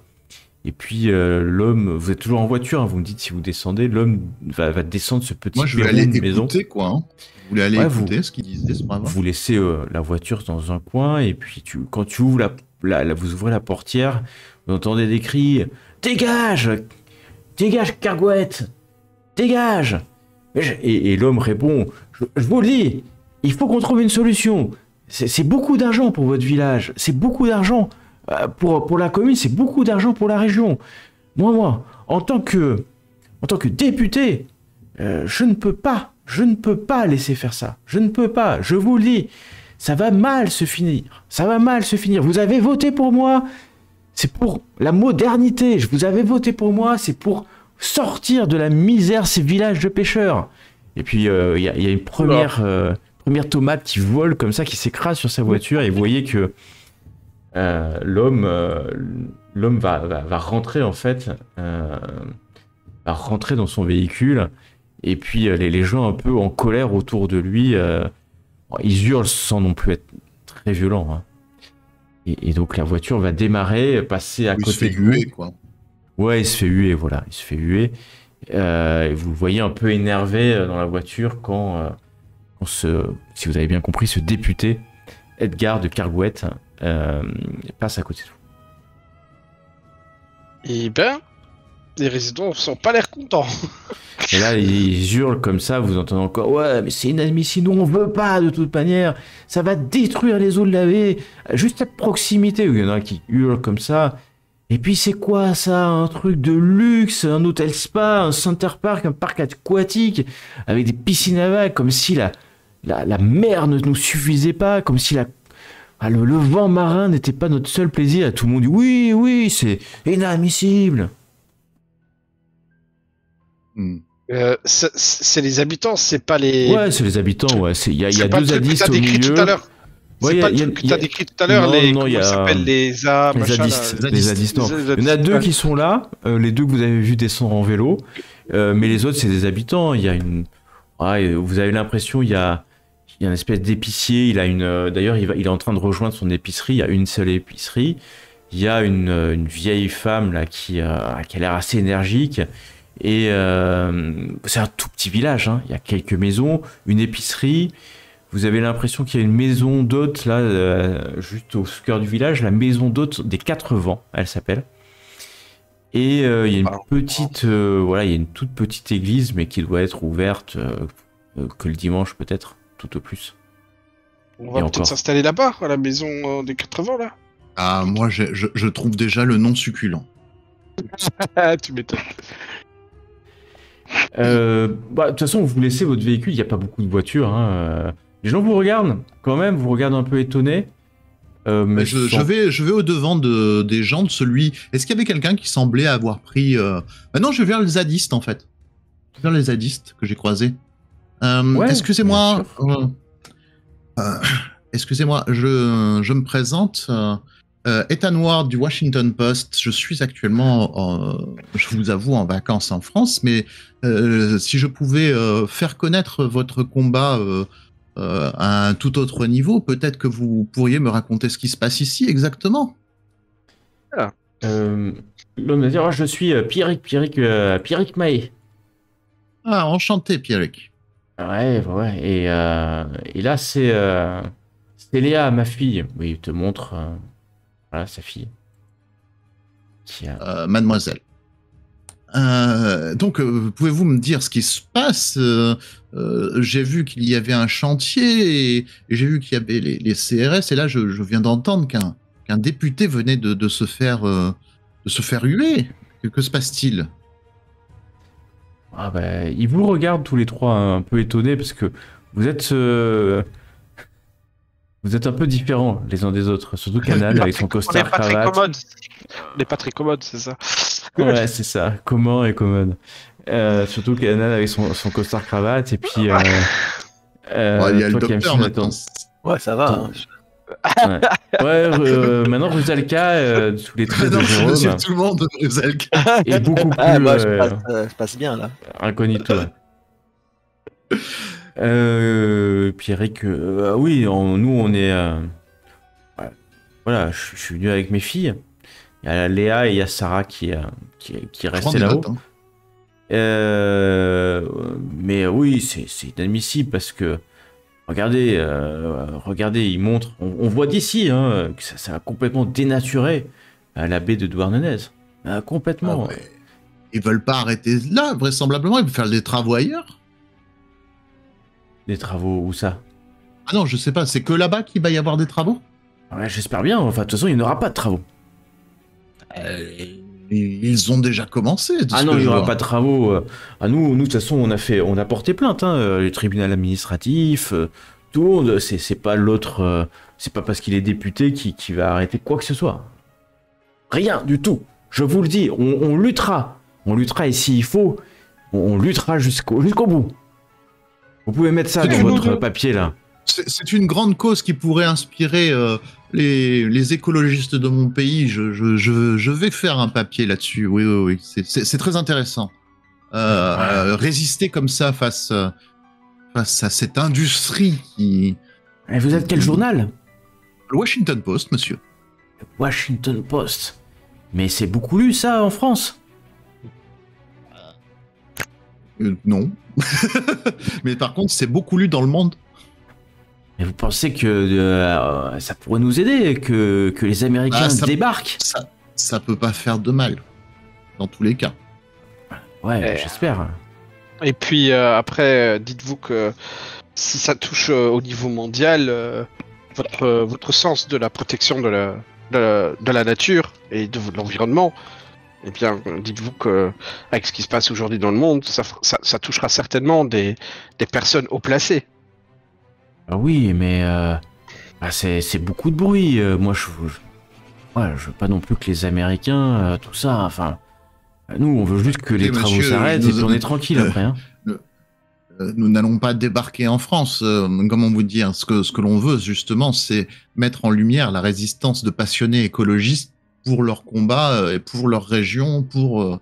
S1: Et puis l'homme, vous êtes toujours en voiture, hein, vous me dites si vous descendez, l'homme va descendre ce petit
S2: Moi, je voulais
S1: perron
S2: aller
S1: de maison.
S2: écouter, quoi. Hein. Je voulais aller écouter ce qu'il disait, c'est pas grave.
S1: Vous laissez la voiture dans un coin, et puis quand tu ouvres vous ouvrez la portière, vous entendez des cris « Dégage! Dégage, Cargouette! Dégage !» Et l'homme répond « Je vous le dis, il faut qu'on trouve une solution. C'est beaucoup d'argent pour votre village, c'est beaucoup d'argent. Pour la commune, c'est beaucoup d'argent pour la région. Moi, en tant que député, je ne peux pas laisser faire ça. Je ne peux pas, je vous le dis. Ça va mal se finir. Vous avez voté pour moi. C'est pour la modernité. Vous avez voté pour moi. C'est pour sortir de la misère ces villages de pêcheurs. Et puis, il y a une première tomate qui vole comme ça, qui s'écrase sur sa voiture. Et vous voyez que l'homme va rentrer en fait, va rentrer dans son véhicule, et puis les gens un peu en colère autour de lui, ils hurlent sans non plus être très violents, hein. Et donc la voiture va démarrer, passer à côté de lui.
S2: Quoi.
S1: Ouais, il se fait huer, voilà, il se fait huer. Et vous le voyez un peu énervé dans la voiture quand si vous avez bien compris, ce député Edgar de Cargouette passe à côté de vous.
S4: Eh ben, les résidents sont pas l'air contents.
S1: Et là, ils hurlent comme ça, vous entendez encore « Ouais, mais c'est inadmissible, nous on veut pas de toute manière, ça va détruire les eaux de la baie, juste à proximité. » Il y en a qui hurlent comme ça. Et puis c'est quoi ça? Un truc de luxe, un hôtel spa, un center park, un parc aquatique, avec des piscines à vagues, comme si la mer ne nous suffisait pas, comme si le vent marin n'était pas notre seul plaisir. Et tout le monde dit oui, c'est inadmissible.
S4: C'est les habitants, c'est pas les.
S1: Ouais, c'est les habitants, ouais. Il y a deux zadistes au
S4: milieu.
S1: milieu.
S4: C'est pas le truc que t'as décrit tout à l'heure,
S1: comment
S4: ça s'appelle les
S1: zadistes. Les zadistes, non. Il y en a deux qui sont là, les deux que vous avez vu descendre en vélo, mais les autres, c'est des habitants. Il y a vous avez l'impression, il y a une espèce d'épicier. D'ailleurs, il est en train de rejoindre son épicerie. Il y a une seule épicerie. Il y a une vieille femme là qui a l'air assez énergique. Et c'est un tout petit village, hein. Il y a quelques maisons, une épicerie. Vous avez l'impression qu'il y a une maison d'hôtes là, juste au cœur du village, la maison d'hôtes des 4 vents, elle s'appelle. Et il y a une petite, il y a une toute petite église, mais qui doit être ouverte que le dimanche peut-être, tout au plus.
S4: On va peut-être s'installer là-bas, à la maison des 4 vents là.
S2: Ah, moi je trouve déjà le nom succulent.
S4: Tu m'étonnes.
S1: De toute façon, vous laissez votre véhicule, il n'y a pas beaucoup de voitures, hein. Les gens vous regardent quand même, vous regardent un peu étonné. Mais
S2: je vais au devant des gens de celui. Est-ce qu'il y avait quelqu'un qui semblait avoir pris non, je vais vers les zadistes en fait. Vers les zadistes que j'ai croisés. Excusez-moi. Excusez-moi, je me présente. Ethan Ward du Washington Post. Je suis actuellement, je vous avoue, en vacances en France, mais si je pouvais faire connaître votre combat à un tout autre niveau, peut-être que vous pourriez me raconter ce qui se passe ici exactement.
S1: L'homme va dire, je suis Pierrick Mahé.
S2: Ah, enchanté, Pierrick.
S1: Ouais. Et là, c'est Léa, ma fille. Oui, il te montre voilà, sa fille.
S2: Mademoiselle. Donc, pouvez-vous me dire ce qui se passe? J'ai vu qu'il y avait un chantier et j'ai vu qu'il y avait les CRS, et là, je viens d'entendre qu'un député venait de se faire huer. Que se passe-t-il?
S1: Ils vous regardent tous les trois un peu étonnés parce que vous êtes un peu différents les uns des autres, surtout Canan avec son costard cravate.
S4: On n'est pas très commode, c'est ça.
S1: Ouais, c'est ça, comment et commode. Surtout Canan avec son costard cravate, et puis
S2: il y a le docteur maintenant.
S3: Ouais, ça va. Hein.
S1: Ouais, maintenant Rusalka, sous les traits de
S2: Non,
S1: Jérôme,
S2: monsieur tout le monde, Rusalka.
S1: est beaucoup plus
S3: Moi, je passe bien, là.
S1: incognito. Ouais. Pierrick, oui, nous on est. Ouais, voilà, je suis venu avec mes filles. Il y a Léa et il y a Sarah qui
S2: Prends
S1: restaient
S2: des
S1: là-haut.
S2: notes, hein.
S1: Mais oui, c'est inadmissible parce que regardez, il montre, on voit d'ici hein, que ça a complètement dénaturé la baie de Douarnenez. Complètement.
S2: Ah ouais. Ils veulent pas arrêter là, vraisemblablement, ils veulent faire des travaux ailleurs.
S1: Des travaux, où ça?
S2: Ah non, je sais pas, c'est que là-bas qu'il va y avoir des travaux.
S1: Ouais, j'espère bien, enfin de toute façon il n'y aura pas de travaux.
S2: Ils ont déjà commencé.
S1: Ah non, il n'y aura pas de travaux. Nous, de toute façon, on a porté plainte, hein, le tribunal administratif, tout le monde. C'est pas l'autre, c'est pas parce qu'il est député qui va arrêter quoi que ce soit. Rien du tout. Je vous le dis, on luttera. On luttera et s'il faut, on luttera jusqu'au bout. Vous pouvez mettre ça dans votre papier là.
S2: C'est une grande cause qui pourrait inspirer les écologistes de mon pays. Je vais faire un papier là-dessus. Oui. C'est très intéressant. Résister comme ça face à cette industrie qui...
S1: Et vous êtes quel journal?
S2: Le Washington Post, monsieur.
S1: Le Washington Post. Mais c'est beaucoup lu ça en France.
S2: Non. Mais par contre, c'est beaucoup lu dans le monde.
S1: Mais vous pensez que ça pourrait nous aider, que les Américains débarquent?
S2: Ça peut pas faire de mal, dans tous les cas.
S1: Ouais, j'espère.
S4: Et puis après, dites-vous que si ça touche au niveau mondial, votre sens de la protection de la nature et de l'environnement, eh bien, dites-vous que avec ce qui se passe aujourd'hui dans le monde, ça touchera certainement des personnes haut placées.
S1: Ah oui, mais c'est beaucoup de bruit. Moi, je veux pas non plus que les Américains, tout ça. Enfin, nous, on veut juste que les travaux s'arrêtent et puis on est tranquille après. Hein.
S2: Nous n'allons pas débarquer en France. Comment vous dire? Ce que l'on veut, justement, c'est mettre en lumière la résistance de passionnés écologistes pour leur combat et pour leur région, pour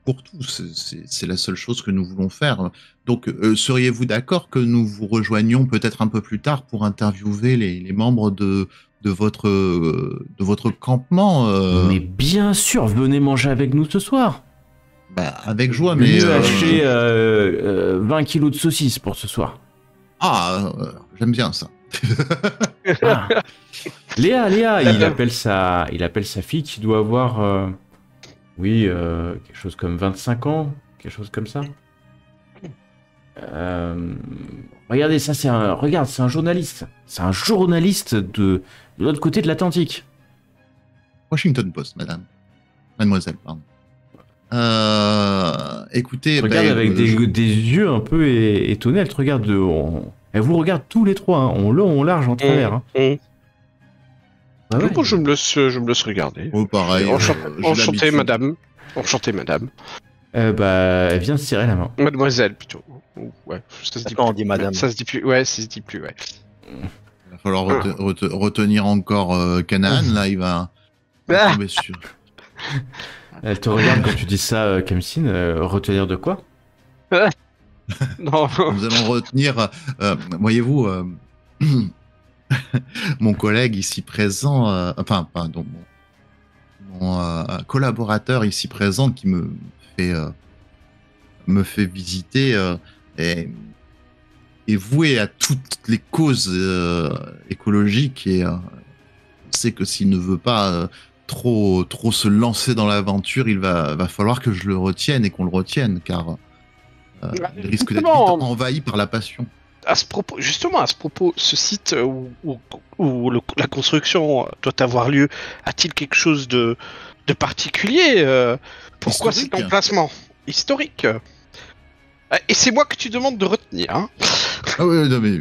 S2: tout. C'est la seule chose que nous voulons faire. Donc, seriez-vous d'accord que nous vous rejoignions peut-être un peu plus tard pour interviewer les membres de votre campement
S1: Mais bien sûr, venez manger avec nous ce soir.
S2: Bah, avec joie,
S1: Mais
S2: mais...
S1: acheter 20 kilos de saucisses pour ce soir.
S2: J'aime bien ça.
S1: Ah. Léa, il appelle sa fille qui doit avoir, quelque chose comme 25 ans, quelque chose comme ça. Regardez, ça c'est un journaliste. C'est un journaliste de l'autre côté de l'Atlantique.
S2: Washington Post, mademoiselle, pardon. Écoutez,
S1: regarde avec des yeux un peu étonnés. Elle te regarde elle vous regarde tous les trois, hein, en long, en large, en travers. Hein.
S4: Ah ouais. Bon, je me laisse regarder.
S2: Oh, pareil.
S4: Enchanté, madame. Enchanté, madame.
S1: Elle vient se serrer la main.
S4: Mademoiselle, plutôt. Ouais, ça se dit plus.
S3: On dit madame.
S4: Ça se dit plus, ouais, ça se dit plus, ouais.
S2: Il va falloir retenir encore Canaan, là, il va tomber sur...
S1: Elle te regarde quand tu dis ça, Kamsin. Retenir de quoi?
S4: Non.
S2: Nous allons retenir, voyez-vous, mon collègue ici présent, mon collaborateur ici présent qui me fait visiter est voué à toutes les causes écologiques et on sait que s'il ne veut pas trop se lancer dans l'aventure, il va falloir que je le retienne et qu'on le retienne car il risque d'être vite envahi par la passion.
S4: À ce propos, ce site où la construction doit avoir lieu, a-t-il quelque chose de particulier pourquoi
S2: Historique.
S4: cet emplacement historique? Et c'est moi que tu demandes de retenir. Hein.
S2: Ah oui, non mais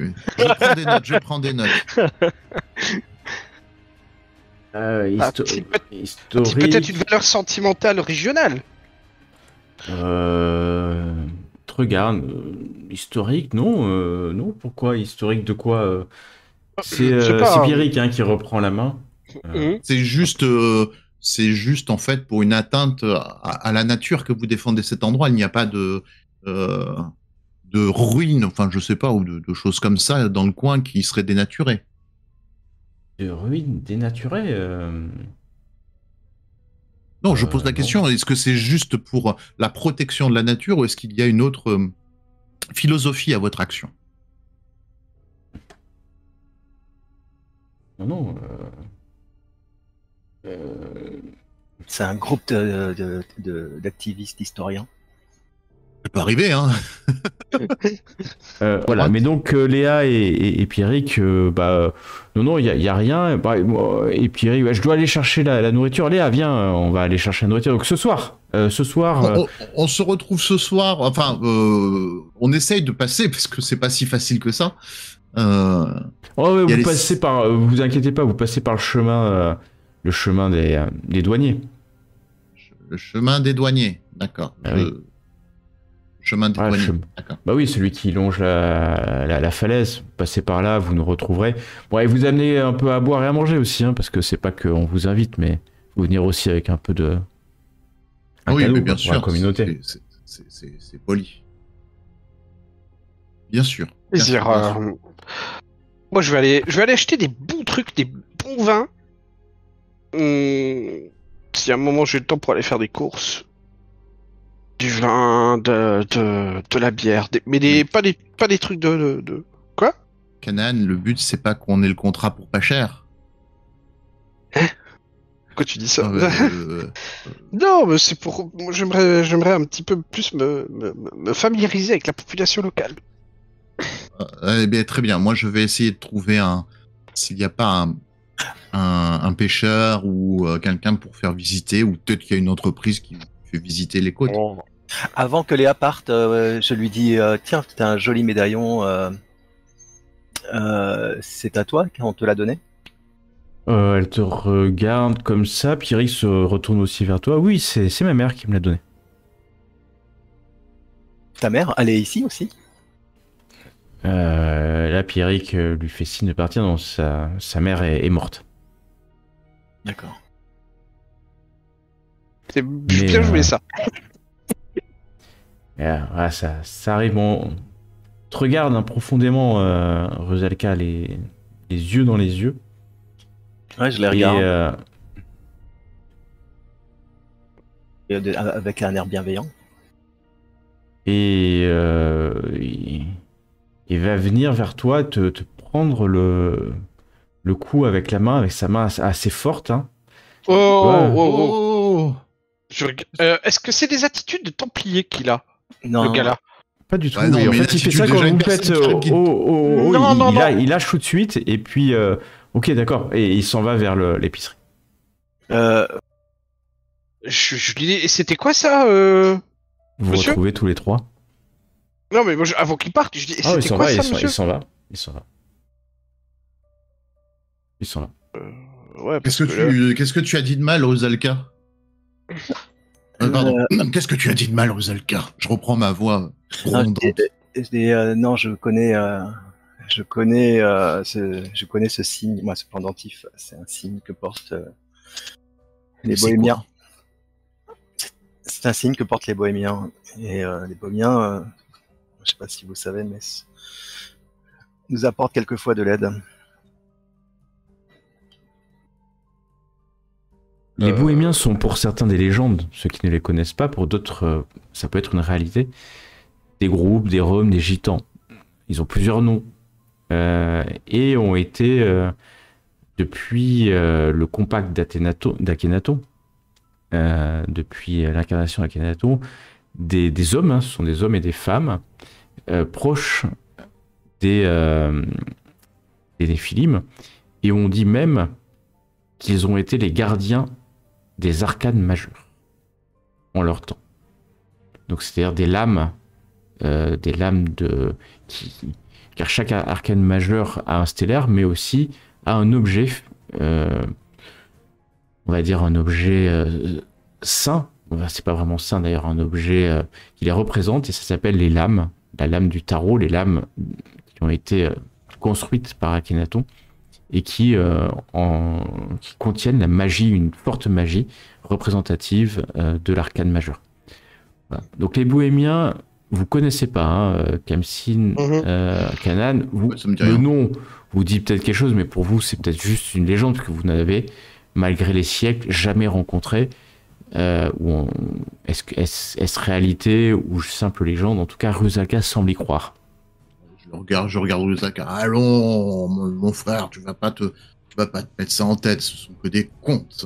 S2: je prends des notes.
S1: Historique.
S4: Peut-être une valeur sentimentale régionale.
S1: Regarde, historique, non, non. Pourquoi historique de quoi? C'est
S4: Je sais pas.
S1: Pierrick qui reprend la main.
S2: C'est juste, en fait pour une atteinte à la nature que vous défendez cet endroit. Il n'y a pas de ruines, enfin je sais pas, ou de choses comme ça dans le coin qui seraient dénaturées.
S1: De ruines dénaturées.
S2: Non, je pose la
S1: non.
S2: question, est-ce que c'est juste pour la protection de la nature ou est-ce qu'il y a une autre philosophie à votre action?
S1: Non, non.
S3: C'est un groupe d'activistes historiens.
S2: Ça peut arriver, hein.
S1: Voilà, mais donc Léa et Pierrick, non, il y a rien. Et Pierrick, je dois aller chercher la nourriture. Léa, viens, on va aller chercher la nourriture. Donc ce soir,
S2: On se retrouve ce soir. Enfin, on essaye de passer parce que c'est pas si facile que ça.
S1: ouais, vous passez par, vous inquiétez pas, vous passez par le chemin des douaniers.
S2: Le chemin des douaniers, d'accord.
S1: Oui.
S2: Chemin des douaniers, d'accord.
S1: Bah oui, celui qui longe la falaise. Vous passez par là, vous nous retrouverez. Bon, et vous amenez un peu à boire et à manger aussi, parce que c'est pas qu'on vous invite, mais vous venir aussi avec un peu de.
S2: Oui,
S1: cadeau,
S2: mais bien
S1: pour
S2: sûr,
S1: la communauté.
S2: c'est poli. Bien sûr.
S4: Plaisir. Moi, je vais aller acheter des bons trucs, des bons vins. Si à un moment j'ai le temps pour aller faire des courses, du vin, de la bière, mais pas des trucs de... Quoi?
S2: Canaan, le but c'est pas qu'on ait le contrat pour pas cher.
S4: Pourquoi tu dis ça?
S2: Ah,
S4: Non, mais c'est pour... moi, j'aimerais un petit peu plus me familiariser avec la population locale.
S2: Eh bien, très bien. Moi, je vais essayer de trouver s'il n'y a pas un pêcheur ou quelqu'un pour faire visiter, ou peut-être qu'il y a une entreprise qui fait visiter les côtes.
S4: Oh.
S3: Avant que Léa parte, je lui dis tiens, t'as un joli médaillon. C'est à toi qu'on te l'a donné?
S1: Elle te regarde comme ça. Pierrick se retourne aussi vers toi. Oui, c'est ma mère qui me l'a donné.
S3: Ta mère, elle est ici aussi?
S1: Là, Pierrick lui fait signe de partir. Non, sa mère est morte.
S3: D'accord.
S4: Je suis bien joué ça.
S1: Voilà, ça arrive. On te regarde profondément, Rusalka, les yeux dans les yeux.
S3: Ouais, je les regarde. Avec un air bienveillant.
S1: Et il va venir vers toi, te prendre le cou avec la main, avec sa main assez forte. Hein.
S2: Oh.
S4: Est-ce que c'est des attitudes de templier qu'il a,
S3: Non.
S4: le gars-là?
S1: Pas du tout.
S2: Ouais, non,
S1: oui. En
S2: mais
S1: fait, il fait ça
S2: l'attitude,
S1: quand
S2: déjà,
S1: vous
S2: une
S1: faites
S2: personne qui-
S1: il lâche tout de suite et puis ok, d'accord, et il s'en va vers l'épicerie.
S4: Je lui dis, et c'était quoi ça
S1: Vous
S4: Monsieur
S1: retrouvez tous les trois.
S4: Non, mais moi, avant qu'il parte, je dis, et
S1: Ah, il
S4: c'était
S1: s'en
S4: quoi
S1: va,
S4: ça, monsieur?
S1: il s'en va.
S4: Ouais, parce que
S2: Qu'est-ce que tu as dit de mal, Rusalka? Pardon. Qu'est-ce que tu as dit de mal, Rusalka? Je reprends ma voix grondante.
S3: Non, je connais ce signe. Moi, ce pendentif, c'est un signe que portent les
S2: C'est
S3: bohémiens.
S2: quoi?
S3: C'est un signe que portent les bohémiens. Et les bohémiens, je sais pas si vous savez, mais nous apportent quelquefois de l'aide.
S1: Les bohémiens sont pour certains des légendes, ceux qui ne les connaissent pas, pour d'autres, ça peut être une réalité. Des groupes, des roms, des gitans. Ils ont plusieurs noms. Et ont été, depuis le compact d'Akhenaton, depuis l'incarnation d'Akhenaton, des hommes, ce sont des hommes et des femmes, proches des Néphilim, et on dit même qu'ils ont été les gardiens des arcanes majeures en leur temps. Donc c'est-à-dire des lames car chaque arcane majeur a un stellaire, mais aussi a un objet, on va dire un objet saint. C'est pas vraiment saint d'ailleurs, un objet qui les représente, et ça s'appelle les lames, la lame du tarot, les lames qui ont été construites par Akhenaton et qui contiennent la magie, une forte magie représentative de l'arcane majeur. Voilà. Donc les bohémiens, vous connaissez pas, hein, Khamsin, Canaan, le nom vous dit peut-être quelque chose, mais pour vous c'est peut-être juste une légende, parce que vous n'avez, malgré les siècles, jamais rencontré. Est-ce réalité ou simple légende? En tout cas, Rusalka semble y croire.
S2: Je regarde Rusalka. Allons, mon frère, tu vas pas te mettre ça en tête. Ce sont que des contes.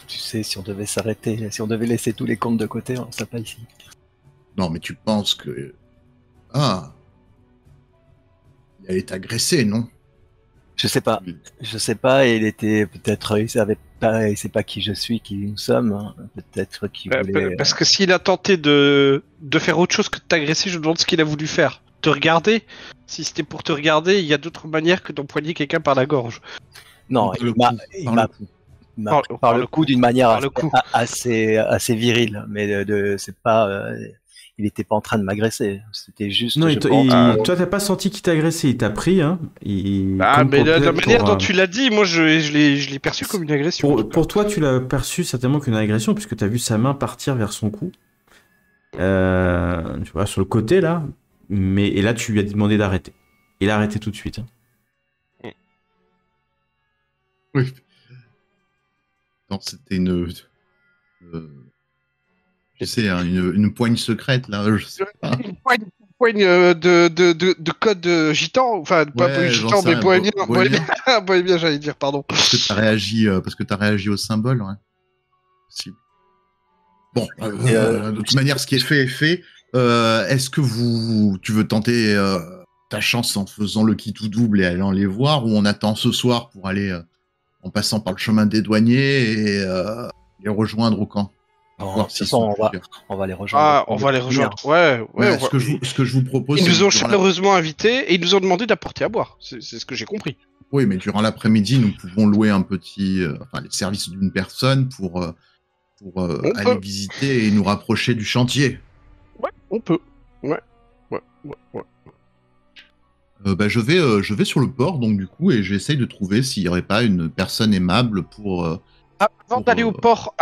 S3: Tu sais, si on devait s'arrêter, si on devait laisser tous les contes de côté, on serait pas ici.
S2: Non, mais tu penses que... Ah, il allait t'agresser, non?
S3: Je sais pas. Il était peut-être, il sait pas qui je suis, qui nous sommes. Hein. Peut-être qu'il voulait.
S4: Parce que s'il a tenté de faire autre chose que de t'agresser, je me demande ce qu'il a voulu faire. Te regarder. Si c'était pour te regarder, il y a d'autres manières que d'empoigner quelqu'un par la gorge.
S3: Non, par le coup d'une manière assez virile, mais c'est pas. Il était pas en train de m'agresser, c'était juste.
S1: Non, toi t'as pas senti qu'il t'a agressé, il t'a pris, hein.
S4: Mais la manière dont tu l'as dit, moi je l'ai perçu comme une agression.
S1: Pour toi, tu l'as perçu certainement comme une agression, puisque t'as vu sa main partir vers son cou, tu vois, sur le côté là, et là tu lui as demandé d'arrêter. Il a arrêté tout de suite. Hein.
S2: Oui. Non, c'était une poigne secrète, là, je sais pas.
S4: Une poigne de code gitan, enfin, pas gitan, mais bohémien, j'allais dire, pardon.
S2: Parce que t'as réagi au symbole, ouais. Possible. Bon, de toute manière, ce qui est fait est fait. Est-ce que tu veux tenter ta chance en faisant le qui tout double et allant les voir, ou on attend ce soir pour aller, en passant par le chemin des douaniers et les rejoindre au camp?
S3: De toute façon, on va les rejoindre.
S4: Ah, on va les rejoindre. Ouais.
S2: Ce que je vous propose.
S4: Ils nous ont chaleureusement invités et ils nous ont demandé d'apporter à boire. C'est ce que j'ai compris.
S2: Oui, mais durant l'après-midi, nous pouvons louer les services d'une personne pour aller visiter et nous rapprocher du chantier.
S4: Ouais, on peut. Ouais.
S2: Je vais sur le port, donc du coup, et j'essaye de trouver s'il n'y aurait pas une personne aimable pour.
S4: Avant d'aller au port,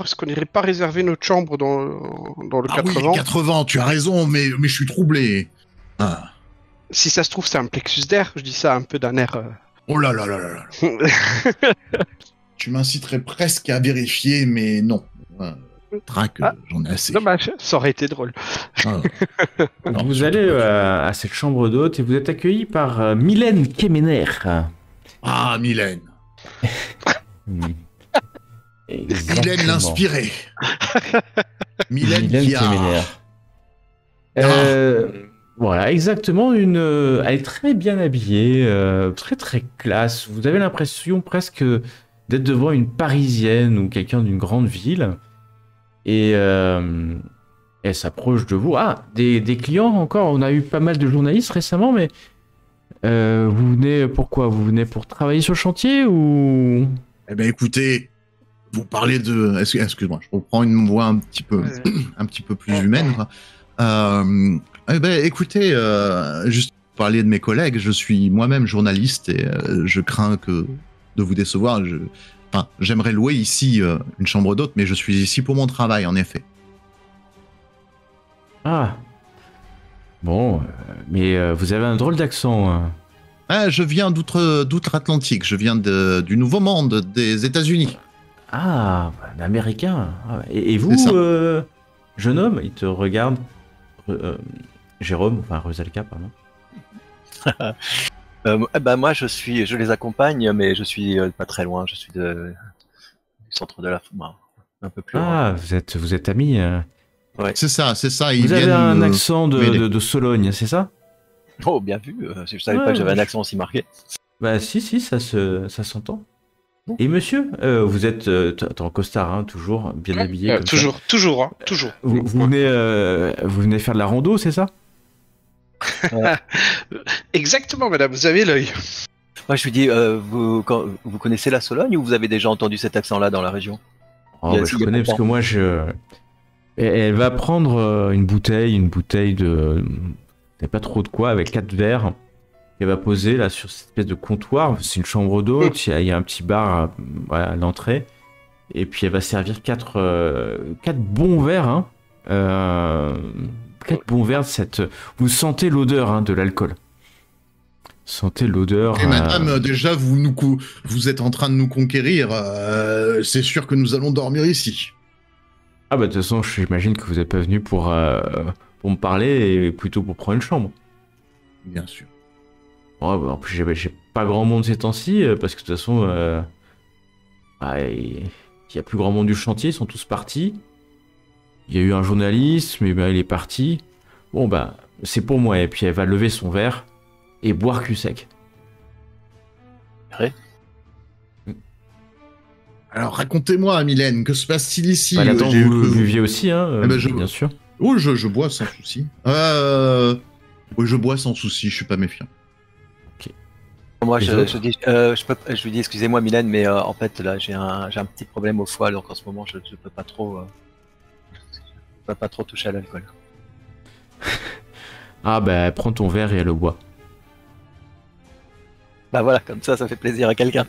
S4: est-ce qu'on n'irait pas réserver notre chambre dans le 80?
S2: Oui, 80, tu as raison, mais je suis troublé. Ah.
S4: Si ça se trouve, c'est un plexus d'air. Je dis ça un peu d'un air.
S2: Oh là là là là là. Tu m'inciterais presque à vérifier, mais non. Trac, j'en ai assez.
S4: Dommage, ça aurait été drôle.
S1: Alors, vous allez à cette chambre d'hôte et vous êtes accueilli par Mylène Kemener.
S2: Ah, Mylène. Mylène l'inspirée. Mylène qui a...
S1: Voilà, exactement. Elle est très bien habillée, très très classe. Vous avez l'impression presque d'être devant une Parisienne ou quelqu'un d'une grande ville. Et elle s'approche de vous. Ah, des clients encore. On a eu pas mal de journalistes récemment, mais vous venez pourquoi? Vous venez pour travailler sur le chantier ou...
S2: Eh ben écoutez, vous parlez de... Excuse-moi, je reprends une voix un petit peu plus humaine. Écoutez, juste pour parler de mes collègues, je suis moi-même journaliste et je crains de vous décevoir. J'aimerais louer ici une chambre d'hôte, mais je suis ici pour mon travail, en effet.
S1: Ah. Bon, mais vous avez un drôle d'accent.
S2: Je viens d'outre-Atlantique, je viens du Nouveau Monde, des États-Unis.
S1: Ah, un Américain. Et vous, jeune homme, il te regarde. Jérôme, enfin Rusalka, pardon.
S3: Moi, je les accompagne, mais je suis pas très loin. Je suis du centre de la un peu plus loin.
S1: Ah, vous êtes amis.
S2: Ouais. C'est ça.
S1: Vous avez un accent de Sologne, c'est ça?
S3: Oh, bien vu. Je savais pas que j'avais un accent aussi marqué.
S1: Bah si, ça s'entend. Et monsieur, vous êtes en costard, hein, toujours bien habillé. Comme
S4: toujours.
S1: Vous venez faire de la rando, c'est ça?
S4: Exactement, madame, vous avez l'œil.
S3: Moi, je lui dis, vous connaissez la Sologne ou vous avez déjà entendu cet accent-là dans la région?
S1: Je connais parce que moi, elle va prendre une bouteille de n'avez pas trop de quoi, avec 4 verres qu'elle va poser là sur cette espèce de comptoir. C'est une chambre d'hôte, il y a un petit bar voilà, à l'entrée. Et puis elle va servir 4 bons verres. Hein. 4 bons verres de cette... Vous sentez l'odeur hein, de l'alcool. Sentez l'odeur.
S2: Et madame, déjà, vous êtes en train de nous conquérir. C'est sûr que nous allons dormir ici.
S1: Ah bah de toute façon, j'imagine que vous n'êtes pas venu pour me parler et plutôt pour prendre une chambre.
S2: Bien sûr.
S1: Ouais, bah, en plus, j'ai pas grand monde ces temps-ci, parce que de toute façon, il y a plus grand monde du chantier, ils sont tous partis. Il y a eu un journaliste, mais bah, il est parti. Bon bah, c'est pour moi. Et puis elle va lever son verre et boire cul sec.
S3: Ouais.
S2: Alors racontez-moi, Mylène, que se passe-t-il ici?
S1: Bah, attends, vous buviez aussi, hein, bien sûr.
S2: Oui, je bois sans souci. Oui, je bois sans souci, je suis pas méfiant.
S3: Moi, je lui dis, excusez-moi, Mylène, mais en fait, là, j'ai un petit problème au foie, donc en ce moment, je peux pas trop, toucher à l'alcool.
S1: Ah bah, prends ton verre et elle le boit.
S3: Bah voilà, comme ça fait plaisir à quelqu'un.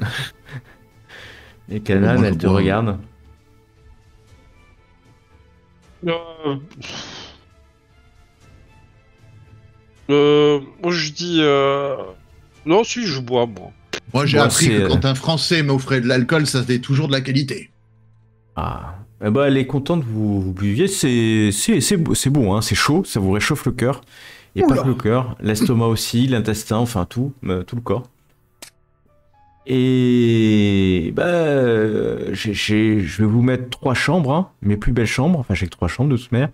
S1: Et Kanan, elle te regarde.
S4: Moi je dis non, si je bois moi.
S2: Moi j'ai appris que quand un Français m'offrait de l'alcool, ça c'était toujours de la qualité.
S1: Ah, eh bah, elle est contente que vous buviez. C'est bon, hein, c'est chaud, ça vous réchauffe le cœur. Et pas que le cœur, l'estomac aussi, l'intestin, enfin tout le corps. Et bah, je vais vous mettre 3 chambres, hein, mes plus belles chambres. Enfin, j'ai que 3 chambres de toute manière.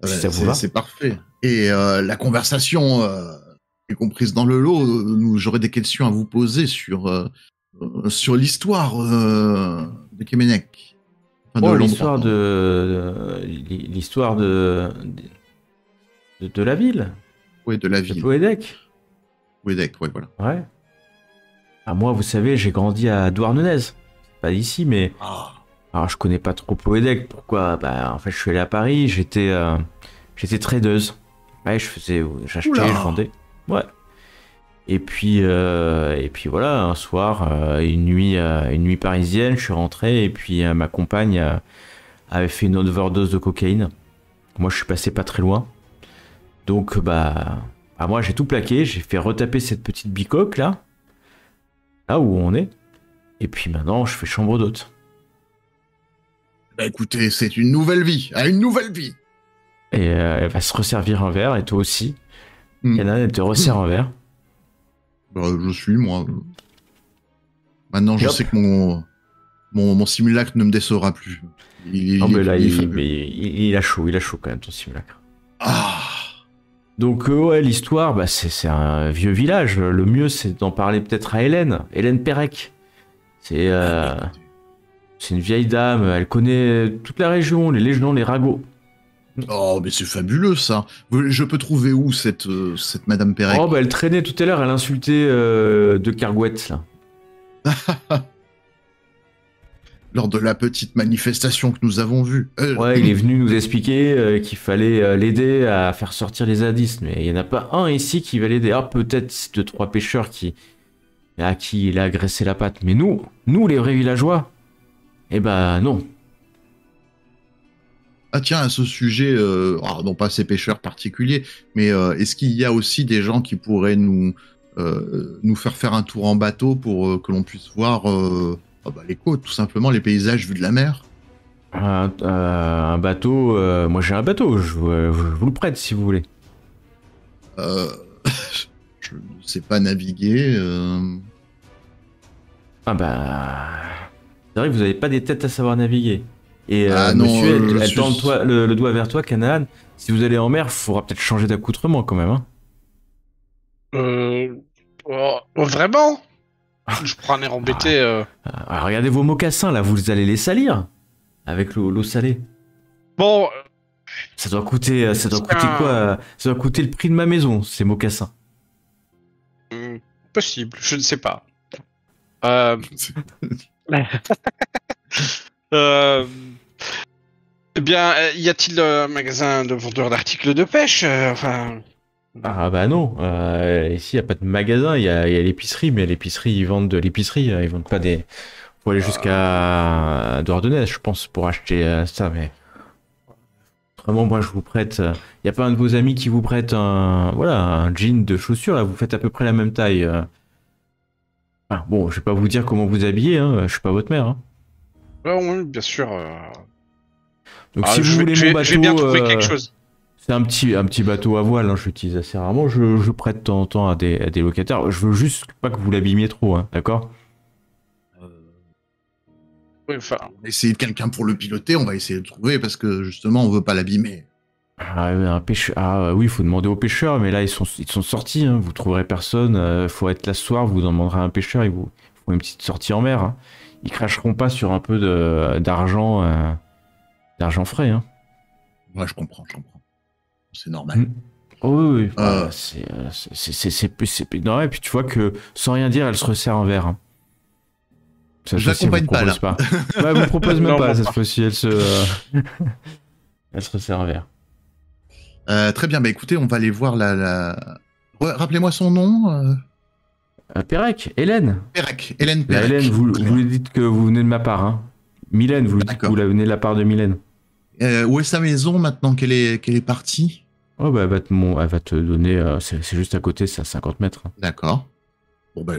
S1: Si ça vous va.
S2: C'est parfait. Et la conversation est comprise dans le lot. J'aurais des questions à vous poser sur l'histoire de Kemenec.
S1: Enfin, l'histoire de la ville.
S2: Oui, de la ville.
S1: De Poédec.
S2: Poédec, ouais, voilà.
S1: Ouais. Ah, moi, vous savez, j'ai grandi à Douarnenez. Pas d'ici, mais... Alors, je connais pas trop Poédec. Pourquoi? Bah, en fait, je suis allé à Paris, j'étais tradeuse. Ouais, j'achetais, je vendais. Ouais. Et puis voilà, un soir, une nuit parisienne, je suis rentré, et puis ma compagne avait fait une overdose de cocaïne. Moi, je suis passé pas très loin. Donc, moi, j'ai tout plaqué, j'ai fait retaper cette petite bicoque, là où on est. Et puis maintenant, je fais chambre d'hôte.
S2: Bah écoutez, c'est une nouvelle vie, une nouvelle vie.
S1: Et elle va se resservir un verre, et toi aussi. Kanan, elle te resserre un verre.
S2: Bah, je suis, moi. Maintenant, je sais que mon simulacre ne me décevra plus.
S1: Il a chaud quand même, ton simulacre. Donc, ouais, l'histoire, c'est un vieux village. Le mieux, c'est d'en parler peut-être à Hélène Pérec. C'est une vieille dame, elle connaît toute la région, les légions, les ragots.
S2: Oh, mais c'est fabuleux, ça. Je peux trouver où cette Madame Pérec?
S1: Oh, elle traînait tout à l'heure, elle insultait De Kergouët, là.
S2: Lors de la petite manifestation que nous avons vue.
S1: Ouais, il est venu nous expliquer qu'il fallait l'aider à faire sortir les zadistes, mais il n'y en a pas un ici qui va l'aider. Ah, peut-être 2-3 pêcheurs à qui il a agressé la patte. Mais nous, les vrais villageois, non.
S2: Ah tiens, à ce sujet, non pas ces pêcheurs particuliers, mais est-ce qu'il y a aussi des gens qui pourraient nous faire un tour en bateau pour que l'on puisse voir les côtes, tout simplement, les paysages vus de la mer?
S1: Un bateau, moi j'ai un bateau, je vous le prête si vous voulez.
S2: Je ne sais pas naviguer.
S1: C'est vrai que vous n'avez pas des têtes à savoir naviguer. Et monsieur, elle tend le doigt vers toi, Canaan. Si vous allez en mer, il faudra peut-être changer d'accoutrement quand même. Hein.
S4: Vraiment? Je prends un air embêté.
S1: Regardez vos mocassins, là, vous allez les salir avec l'eau salée.
S4: Bon.
S1: Ça doit coûter quoi? Ça doit coûter le prix de ma maison, ces mocassins.
S4: Possible, je ne sais pas. Eh bien, y a-t-il un magasin de vendeurs d'articles de pêche enfin...
S1: Ah bah non, ici il n'y a pas de magasin, il y a l'épicerie, mais l'épicerie ils vendent de l'épicerie, ils vendent pas des... Faut aller jusqu'à Douarnenez, je pense, pour acheter ça, mais... Vraiment, moi je vous prête... Il n'y a pas un de vos amis qui vous prête un jean de chaussures, là, vous faites à peu près la même taille. Enfin, bon, je vais pas vous dire comment vous habiller, hein, je suis pas votre mère. Hein.
S4: Oui, bien sûr.
S1: Donc si vous voulez mon bateau...
S4: J'ai bien trouvé quelque chose.
S1: C'est un petit bateau à voile, hein, je l'utilise assez rarement, je prête de temps en temps à des locataires. Je veux juste pas que vous l'abîmiez trop, hein, d'accord?
S4: Oui, enfin...
S2: On va essayer de quelqu'un pour le piloter, on va essayer de trouver, parce que justement, on veut pas l'abîmer.
S1: Un pêcheur... Ah oui, il faut demander aux pêcheurs, mais là ils sont sortis, hein, vous trouverez personne, faut être là ce soir, vous en demanderez à un pêcheur, il vous faut une petite sortie en mer. Hein. Ils cracheront pas sur un peu d'argent frais. Hein.
S2: Ouais, je comprends. C'est normal.
S1: Oh, oui, c'est non, et puis tu vois que sans rien dire, elle se resserre un verre. Hein. Ça,
S2: je l'accompagne pas là.
S1: Ouais, vous propose même pas cette fois-ci. Elle se resserre un verre.
S2: Très bien. Bah écoutez, on va aller voir rappelez-moi son nom.
S1: Pérec, Hélène.
S2: Hélène Pérec.
S1: Hélène, vous lui dites que vous venez de ma part. Hein. Mylène, vous lui dites que vous venez de la part de Mylène.
S2: Où est sa maison maintenant qu'elle est partie?
S1: Oh bah elle va te donner, c'est juste à côté, c'est à 50 mètres.
S2: D'accord. Bon bah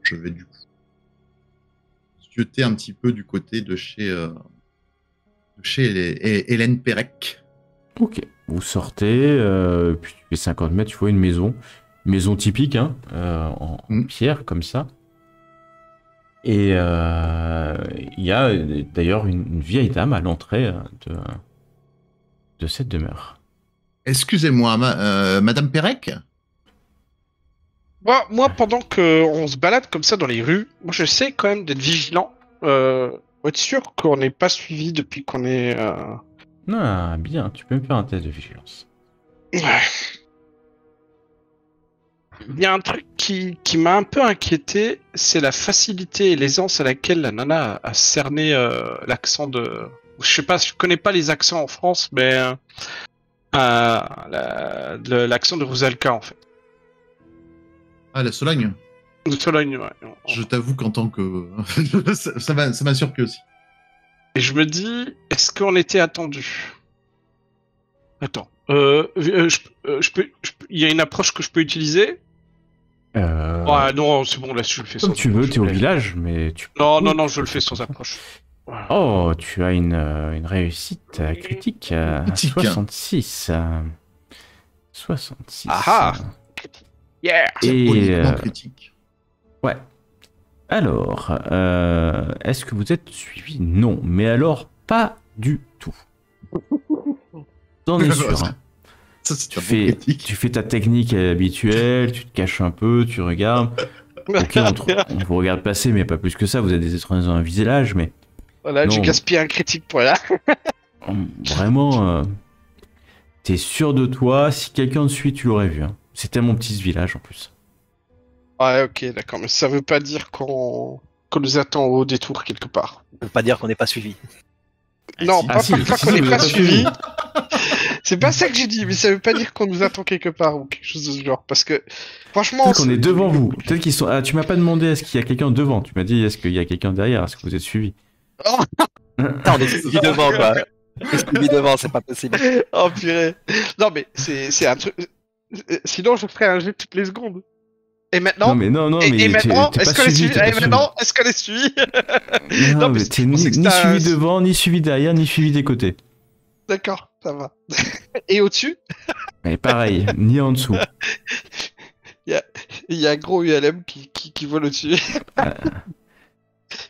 S2: je vais du coup jeter un petit peu du côté de chez Hélène Pérec.
S1: Ok, vous sortez, puis tu fais 50 mètres, tu vois une maison typique, hein, en pierre comme ça. Et il y a d'ailleurs une vieille dame à l'entrée de cette demeure.
S2: Excusez-moi, Madame Pérec?
S4: Moi, pendant qu'on se balade comme ça dans les rues, moi j'essaie quand même d'être vigilant. Pour être sûr qu'on n'est pas suivi depuis qu'on est...
S1: Ah, bien, tu peux me faire un test de vigilance.
S4: Ouais. Il y a un truc qui m'a un peu inquiété, c'est la facilité et l'aisance à laquelle la nana a cerné l'accent de... Je sais pas, je connais pas les accents en France, mais l'accent de Rusalka en fait.
S2: Ah, la Sologne.
S4: De Sologne, ouais.
S2: Je t'avoue qu'en tant que... ça m'a surpris aussi.
S4: Et je me dis, est-ce qu'on était attendu? Attends, il y a une approche que je peux utiliser? Ouais, non, c'est bon, là, je le fais sans
S1: approche. Comme tu veux, t'es au village, mais tu...
S4: Non, je le fais sans approche.
S1: Voilà. Oh, tu as une réussite critique. 66. 66.
S4: Ah! Yeah!
S1: Et...
S2: critique.
S1: Ouais. Alors, est-ce que vous êtes suivi? Non, mais alors pas du tout. T'en es sûr. Hein.
S2: Ça, tu
S1: fais ta technique habituelle, tu te caches un peu, tu regardes. Ok, on vous regarde passer, mais pas plus que ça. Vous êtes des étrangers dans un village, mais...
S4: Voilà, j'ai gaspillé un critique pour là.
S1: Vraiment, t'es sûr de toi. Si quelqu'un te suit, tu l'aurais vu. Hein. C'était mon petit village, en plus.
S4: Ouais, ok, d'accord, mais ça veut pas dire qu'on nous attend au détour quelque part.
S3: Ça veut pas dire qu'on n'est pas suivi.
S4: Non, pas qu'on n'est pas suivi. C'est pas ça que j'ai dit, mais ça veut pas dire qu'on nous attend quelque part ou quelque chose de ce genre. Parce que, franchement...
S1: Peut-être qu'on est devant vous. Peut-être qu'ils sont... Ah, tu m'as pas demandé est-ce qu'il y a quelqu'un devant. Tu m'as dit est-ce qu'il y a quelqu'un derrière. Est-ce que vous êtes suivi?
S3: Oh on est suivi devant, quoi. On est suivi devant, c'est pas possible.
S4: Oh, purée. Non, mais c'est un truc... Sinon, je ferais un jeu toutes les secondes. Et maintenant,
S1: non,
S4: et maintenant, est-ce qu'on est suivi? Et maintenant, est-ce qu'on est suivi?
S1: Non, mais t'es ni suivi devant, ni suivi derrière, ni suivi des côtés.
S4: D'accord, ça va. Et au-dessus?
S1: Mais pareil, ni en dessous.
S4: Il y a un gros ULM qui vole au-dessus.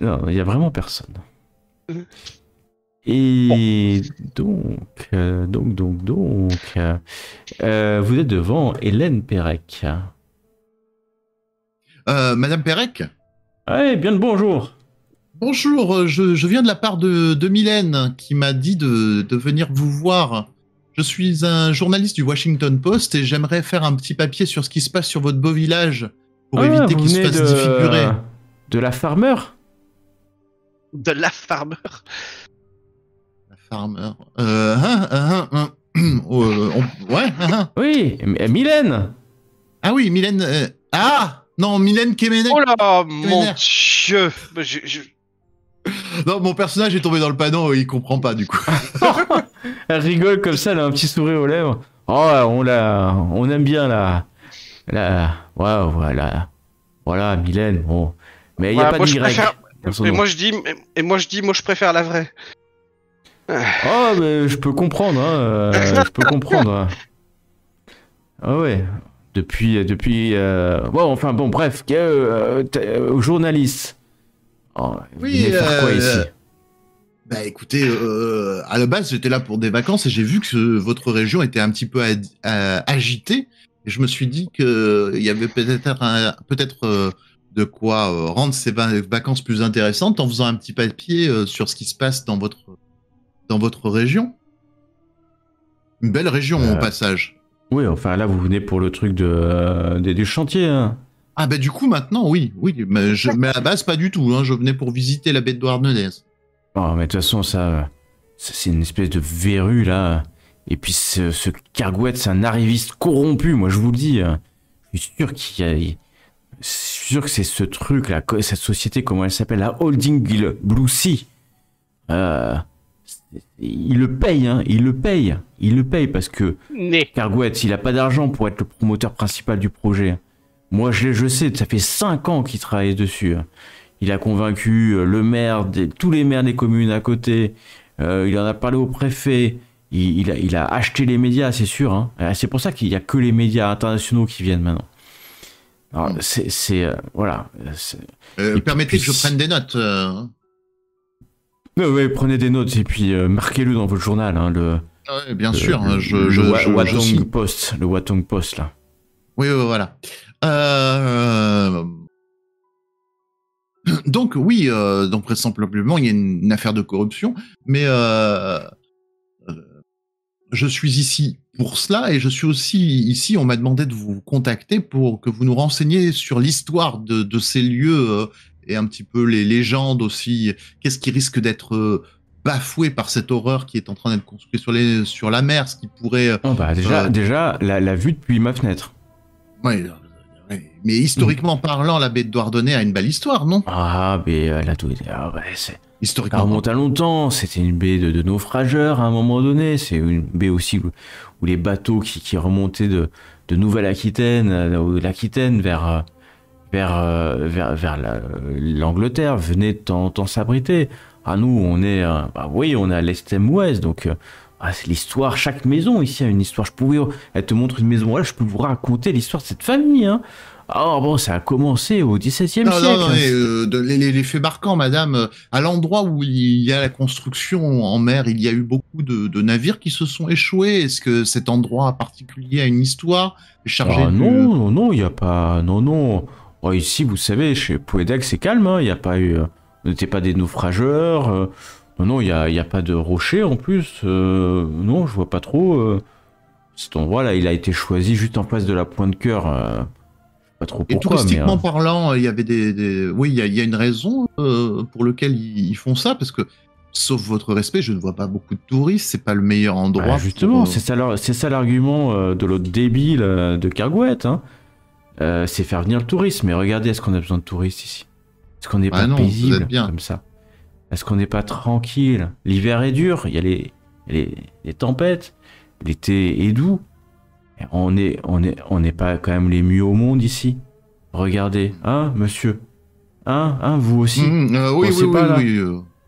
S1: Non, il y a vraiment personne. Et donc, vous êtes devant Hélène Pérec.
S2: Madame Pérec?
S1: Ouais, bien le bonjour.
S2: Bonjour, je viens de la part de Mylène qui m'a dit de venir vous voir. Je suis un journaliste du Washington Post et j'aimerais faire un petit papier sur ce qui se passe sur votre beau village pour éviter qu'il se fasse défigurer.
S1: De la farmer?
S4: De la farmer?
S2: Farmer. Ouais.
S1: Oui, Mylène.
S2: Ah oui, Mylène. Ah non, Mylène Kemenek.
S4: Oh là, mon
S2: Kemener.
S4: Dieu. Bah,
S2: Non, mon personnage est tombé dans le panneau, il comprend pas du coup.
S1: Elle rigole comme ça, elle a un petit sourire aux lèvres. Oh, on aime bien voilà, Mylène. Bon, mais il y a
S4: voilà,
S1: pas d'Y.
S4: Et moi je dis, moi je préfère la vraie.
S1: Oh, mais je peux comprendre, hein. Je peux comprendre. Hein. Ah ouais. Depuis. Bon, enfin bon, bref, journaliste. Oh,
S2: Oui,
S1: il venait faire quoi ici?
S2: Bah écoutez, à la base j'étais là pour des vacances et j'ai vu que votre région était un petit peu agitée et je me suis dit que il y avait peut-être de quoi rendre ces vacances plus intéressantes en faisant un petit papier sur ce qui se passe dans votre région. Une belle région au passage.
S1: Oui, enfin là vous venez pour le truc du chantier. Hein.
S2: Ah bah du coup maintenant oui, mais à la base pas du tout, hein, je venais pour visiter la baie de Douarnenez.
S1: Oh, mais de toute façon, ça c'est une espèce de verrue, là. Et puis, ce Cargouette, c'est un arriviste corrompu, moi, je vous le dis. Je suis sûr je suis sûr que c'est ce truc, là, cette société, comment elle s'appelle, la Holding Blue Sea. Il le paye, hein, il le paye, parce que Cargouette, il a pas d'argent pour être le promoteur principal du projet. Moi, je sais, ça fait 5 ans qu'il travaille dessus. Il a convaincu le maire, tous les maires des communes à côté. Il en a parlé au préfet. Il a acheté les médias, c'est sûr. Hein. C'est pour ça qu'il n'y a que les médias internationaux qui viennent maintenant. Alors, voilà.
S2: Permettez que je prenne des notes.
S1: Oui, prenez des notes et puis marquez-le dans votre journal. Hein,
S2: ouais, bien sûr.
S1: Le Watong Post, là.
S2: Oui, voilà. Donc oui, donc vraisemblablement il y a une affaire de corruption, mais je suis ici pour cela et je suis aussi ici. On m'a demandé de vous contacter pour que vous nous renseigniez sur l'histoire de ces lieux et un petit peu les légendes aussi. Qu'est-ce qui risque d'être bafoué par cette horreur qui est en train d'être construite sur la mer, ce qui pourrait.
S1: Oh bah déjà la vue depuis ma fenêtre.
S2: Ouais. Mais historiquement parlant, la baie de Douarnenez a une belle histoire, non?
S1: Ah, mais elle a tout été. Ah, ouais,
S2: historiquement.
S1: Ça remonte à longtemps. C'était une baie de naufrageurs à un moment donné. C'est une baie aussi où les bateaux qui remontaient de Nouvelle-Aquitaine, l'Aquitaine vers l'Angleterre venaient de temps s'abriter. Ah, nous, on est, on est à l'extrême-ouest, donc. C'est l'histoire, chaque maison ici a une histoire. Elle te montre une maison, là, je peux vous raconter l'histoire de cette famille. Hein. Alors bon, ça a commencé au XVIIe siècle.
S2: Non, les faits marquants, madame. À l'endroit où il y a la construction en mer, il y a eu beaucoup de navires qui se sont échoués. Est-ce que cet endroit particulier a une histoire chargée
S1: Non, il n'y a pas... Non. Oh, ici, vous savez, chez Poédec, c'est calme. Hein. Il n'y a pas eu... On n'était pas des naufrageurs... Non, il y a pas de rocher en plus. Non, je vois pas trop. Cet endroit-là, il a été choisi juste en face de la Pointe de Cœur. Pas trop pourquoi.
S2: Et touristiquement parlant, il y avait oui, il y a une raison pour laquelle ils font ça, parce que, sauf votre respect, je ne vois pas beaucoup de touristes. C'est pas le meilleur endroit.
S1: Justement, c'est ça l'argument de l'autre débile de Cargouette. Hein. C'est faire venir le tourisme. Mais regardez, est-ce qu'on a besoin de touristes ici? Est-ce qu'on n'est pas paisible comme ça? Est-ce qu'on n'est pas tranquille? L'hiver est dur, il y a les tempêtes, l'été est doux. On n'est pas quand même les mieux au monde ici. Regardez, hein, monsieur? Hein, vous aussi?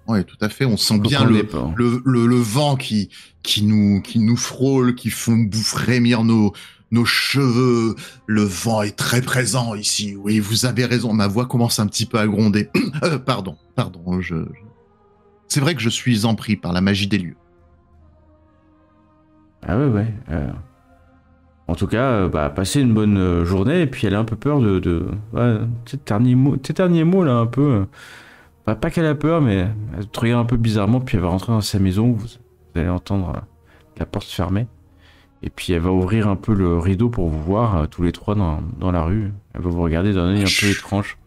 S2: Oui, tout à fait. On sent bien le vent qui nous frôle, qui font frémir nos cheveux. Le vent est très présent ici. Oui, vous avez raison. Ma voix commence un petit peu à gronder. Pardon. C'est vrai que je suis empris par la magie des lieux.
S1: Ah ouais. En tout cas, passez une bonne journée. Et puis elle a un peu peur tes derniers mots là, un peu. Pas qu'elle a peur, mais elle te regarde un peu bizarrement. Puis elle va rentrer dans sa maison. Vous allez entendre la porte fermée. Et puis elle va ouvrir un peu le rideau pour vous voir tous les trois dans la rue. Elle va vous regarder d'un œil un peu étrange.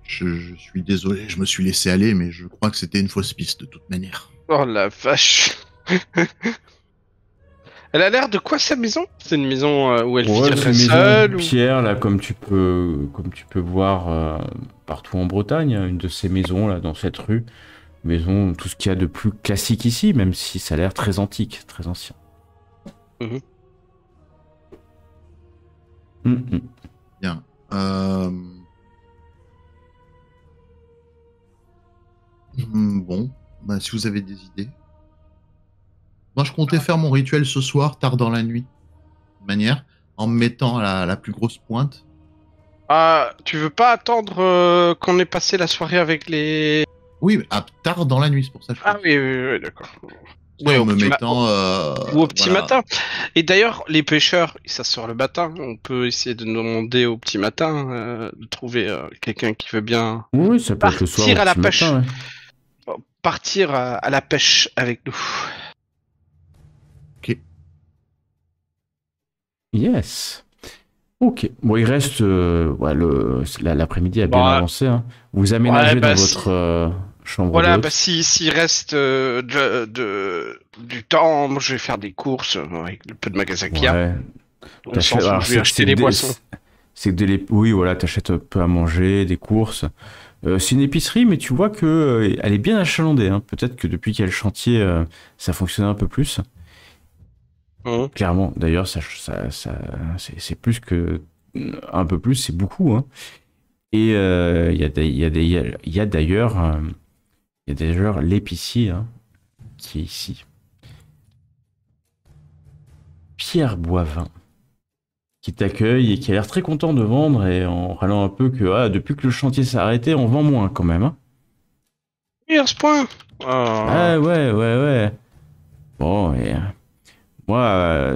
S2: Je suis désolé, je me suis laissé aller, mais je crois que c'était une fausse piste de toute manière.
S4: Oh la vache. Elle a l'air de quoi sa maison? C'est une maison où elle
S1: Ouais, c'est
S4: vivrait
S1: une maison
S4: seule
S1: en
S4: ou...
S1: pierre, là, comme tu peux voir partout en Bretagne, hein, une de ces maisons, là, dans cette rue. Maison, tout ce qu'il y a de plus classique ici, même si ça a l'air très antique, très ancien.
S4: Mhm.
S2: Bien. Bon, bah, si vous avez des idées. Moi, je comptais faire mon rituel ce soir, tard dans la nuit. De manière, en me mettant à la plus grosse pointe.
S4: Ah, tu veux pas attendre qu'on ait passé la soirée avec les...
S2: Oui, mais tard dans la nuit, c'est pour ça que je
S4: Ah
S2: fais.
S4: oui, d'accord.
S2: Tu sais,
S4: Oui,
S2: en me mettant.
S4: ou au petit
S2: Voilà.
S4: matin. Et d'ailleurs, les pêcheurs, ça sort le matin. On peut essayer de demander au petit matin de trouver quelqu'un qui veut bien
S1: Oui, ça peut être le soir ou
S4: partir à
S1: le
S4: la
S1: petit
S4: pêche.
S1: matin, ouais.
S4: Partir à la pêche avec nous.
S2: Ok.
S1: Yes. Ok. Bon, il reste. Ouais, l'après-midi a bien
S4: Bah,
S1: avancé, hein. Vous aménagez
S4: ouais, bah,
S1: dans votre chambre
S4: voilà,
S1: d'hôte.
S4: bah s'il reste du temps, moi je vais faire des courses avec le peu de magasins qu'il y a.
S1: Ouais.
S4: Dans le sens où
S1: Alors,
S4: je vais acheter des boissons.
S1: c'est que oui, voilà, t'achètes un peu à manger, des courses. C'est une épicerie, mais tu vois que elle est bien achalandée, hein. Peut-être que depuis qu'il y a le chantier, ça fonctionne un peu plus.
S4: Mhm.
S1: Clairement, d'ailleurs, c'est plus que un peu plus, c'est beaucoup, hein. Et il y a d'ailleurs l'épicier, hein, qui est ici, Pierre Boivin, qui t'accueille et qui a l'air très content de vendre et en râlant un peu que depuis que le chantier s'est arrêté, on vend moins quand même, hein.
S4: Et à ce point.
S1: Ah ouais. Bon, et moi,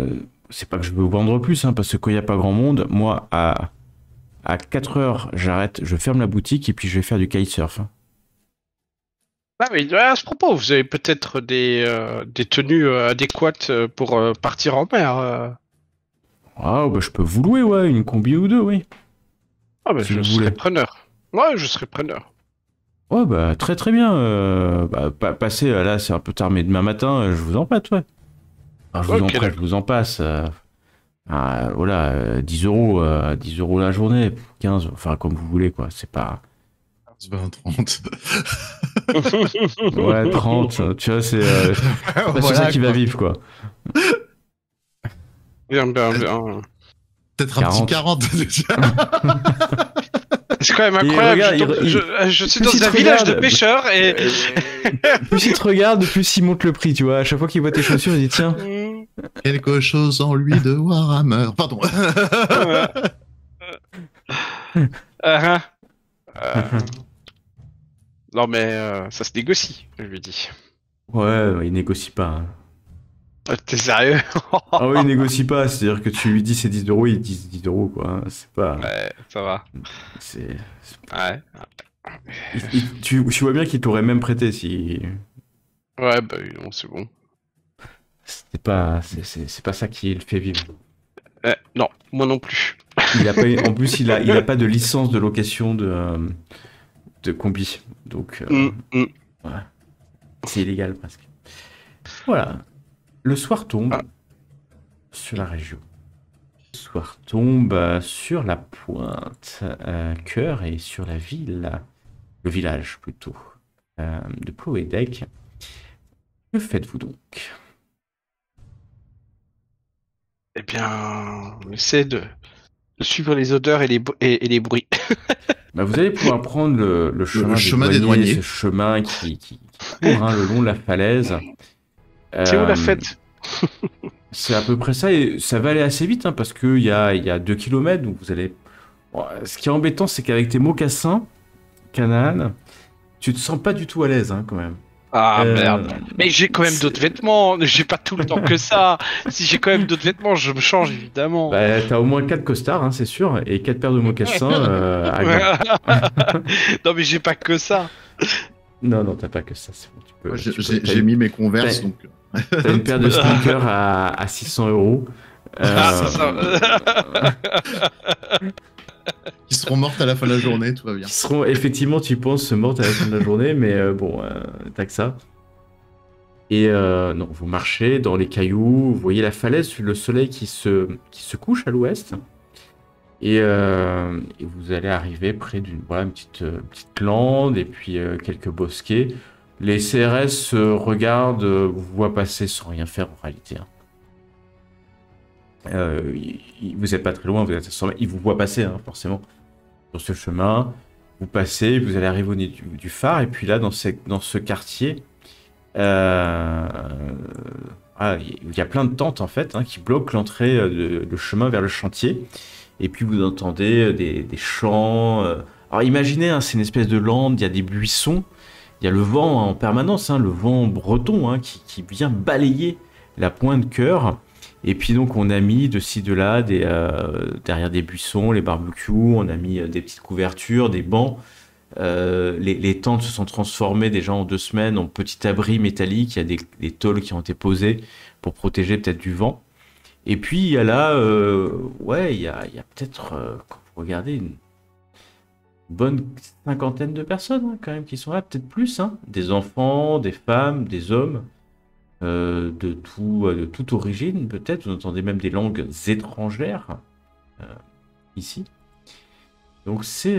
S1: c'est pas que je veux vendre plus, hein, parce que quand il n'y a pas grand monde, moi, à 4 heures, j'arrête, je ferme la boutique et puis je vais faire du kitesurf, hein.
S4: Ah oui, à ce propos, vous avez peut-être des tenues adéquates pour partir en mer.
S1: Ah, bah, je peux vous louer, ouais, une combi ou deux, oui,
S4: Ah bah
S1: si
S4: je
S1: vous
S4: serai
S1: voulez.
S4: preneur. Ouais, je serai preneur.
S1: Ouais, bah, très très bien. Passez, là, c'est un peu tard, mais demain matin, je vous en prête, ouais. Enfin, je vous en
S4: Ok,
S1: prête, je vous en passe. Voilà, 10 euros, 10 euros la journée, 15, enfin, comme vous voulez, quoi. C'est pas.
S2: 20, 30.
S1: Ouais, 30, tu vois, c'est pas sur ça qui va vivre, quoi.
S4: Bien.
S2: Peut-être un petit
S1: 40.
S2: 40 déjà.
S4: C'est quand même
S1: Et
S4: incroyable.
S1: regarde,
S4: Je suis
S1: plus
S4: dans
S1: il
S4: un
S1: te
S4: village de
S1: regarde,
S4: pêcheurs et.
S1: plus il te regarde, plus il monte le prix, tu vois. À chaque fois qu'il voit tes chaussures, il dit tiens.
S2: Quelque chose en lui de Warhammer. Pardon.
S4: Euh, Non mais ça se négocie, je lui dis.
S1: Ouais, il négocie pas, hein.
S4: T'es sérieux?
S1: Ah oui, il négocie pas, c'est-à-dire que tu lui dis c'est 10 euros, il dit 10 euros, quoi, hein. C'est pas.
S4: Ouais, ça va.
S1: C'est.
S4: Ouais.
S1: Tu vois bien qu'il t'aurait même prêté si.
S4: Ouais, bah non, c'est bon.
S1: C'est pas ça qui le fait vivre.
S4: Non, moi non plus.
S1: En plus, il a pas de licence de location de combi. Donc, voilà. C'est illégal presque. Voilà. Le soir tombe sur la région. Le soir tombe sur la pointe, cœur et sur la ville, le village plutôt, de Ploédec. Que faites-vous donc?
S4: Eh bien, on essaie de suivre les odeurs et les bruits.
S1: Bah, vous allez pouvoir prendre le chemin,
S2: des douaniers.
S1: ce chemin qui court, hein, le long de la falaise.
S4: C'est où la fête?
S1: C'est à peu près ça, et ça va aller assez vite, hein, parce qu'il y a 2 km, donc vous allez... Bon, ce qui est embêtant, c'est qu'avec tes mocassins, Canaan, tu te sens pas du tout à l'aise, hein, quand même.
S4: Ah merde. Mais j'ai quand même d'autres vêtements, j'ai pas tout le temps que ça. Si j'ai quand même d'autres vêtements, je me change évidemment.
S1: Bah, t'as au moins 4 costards, hein, c'est sûr, et 4 paires de mocassins à gants.
S4: Non mais j'ai pas que ça.
S1: Non, t'as pas que ça, c'est bon, tu peux...
S2: Moi,
S1: tu peux-
S2: j'ai mis mes Converse,
S1: t'as-
S2: donc.
S1: T'as une paire de sneakers à 600 euros.
S4: C'est ça.
S2: Qui seront mortes à la fin de la journée, tout va bien.
S1: Qui seront effectivement, tu penses, mortes à la fin de la journée, mais bon, t'as que ça. Et non, vous marchez dans les cailloux, vous voyez la falaise, le soleil qui se couche à l'ouest. Et vous allez arriver près d'une voilà, une petite lande et puis quelques bosquets. Les CRS regardent, vous voient passer sans rien faire en réalité. Hein. Vous n'êtes pas très loin, vous êtes à 100 mètres. Ils vous voient passer, hein, forcément, sur ce chemin. Vous passez, vous allez arriver au nez du phare. Et puis là, dans ce quartier, il y a plein de tentes en fait hein, qui bloquent l'entrée, le chemin vers le chantier. Et puis vous entendez des chants. Alors imaginez, hein, c'est une espèce de lande, il y a des buissons, il y a le vent en permanence, hein, le vent breton hein, qui vient balayer la pointe de cœur. Et puis donc on a mis de ci de là, derrière des buissons, les barbecues, on a mis des petites couvertures, des bancs. Les tentes se sont transformées déjà en 2 semaines en petits abris métalliques. Il y a des tôles qui ont été posées pour protéger peut-être du vent. Et puis il y a là, il y a peut-être, quand vous regardez, une bonne 50aine de personnes hein, quand même qui sont là, peut-être plus. Hein. Des enfants, des femmes, des hommes, de toute origine peut-être. Vous entendez même des langues étrangères ici. Donc c'est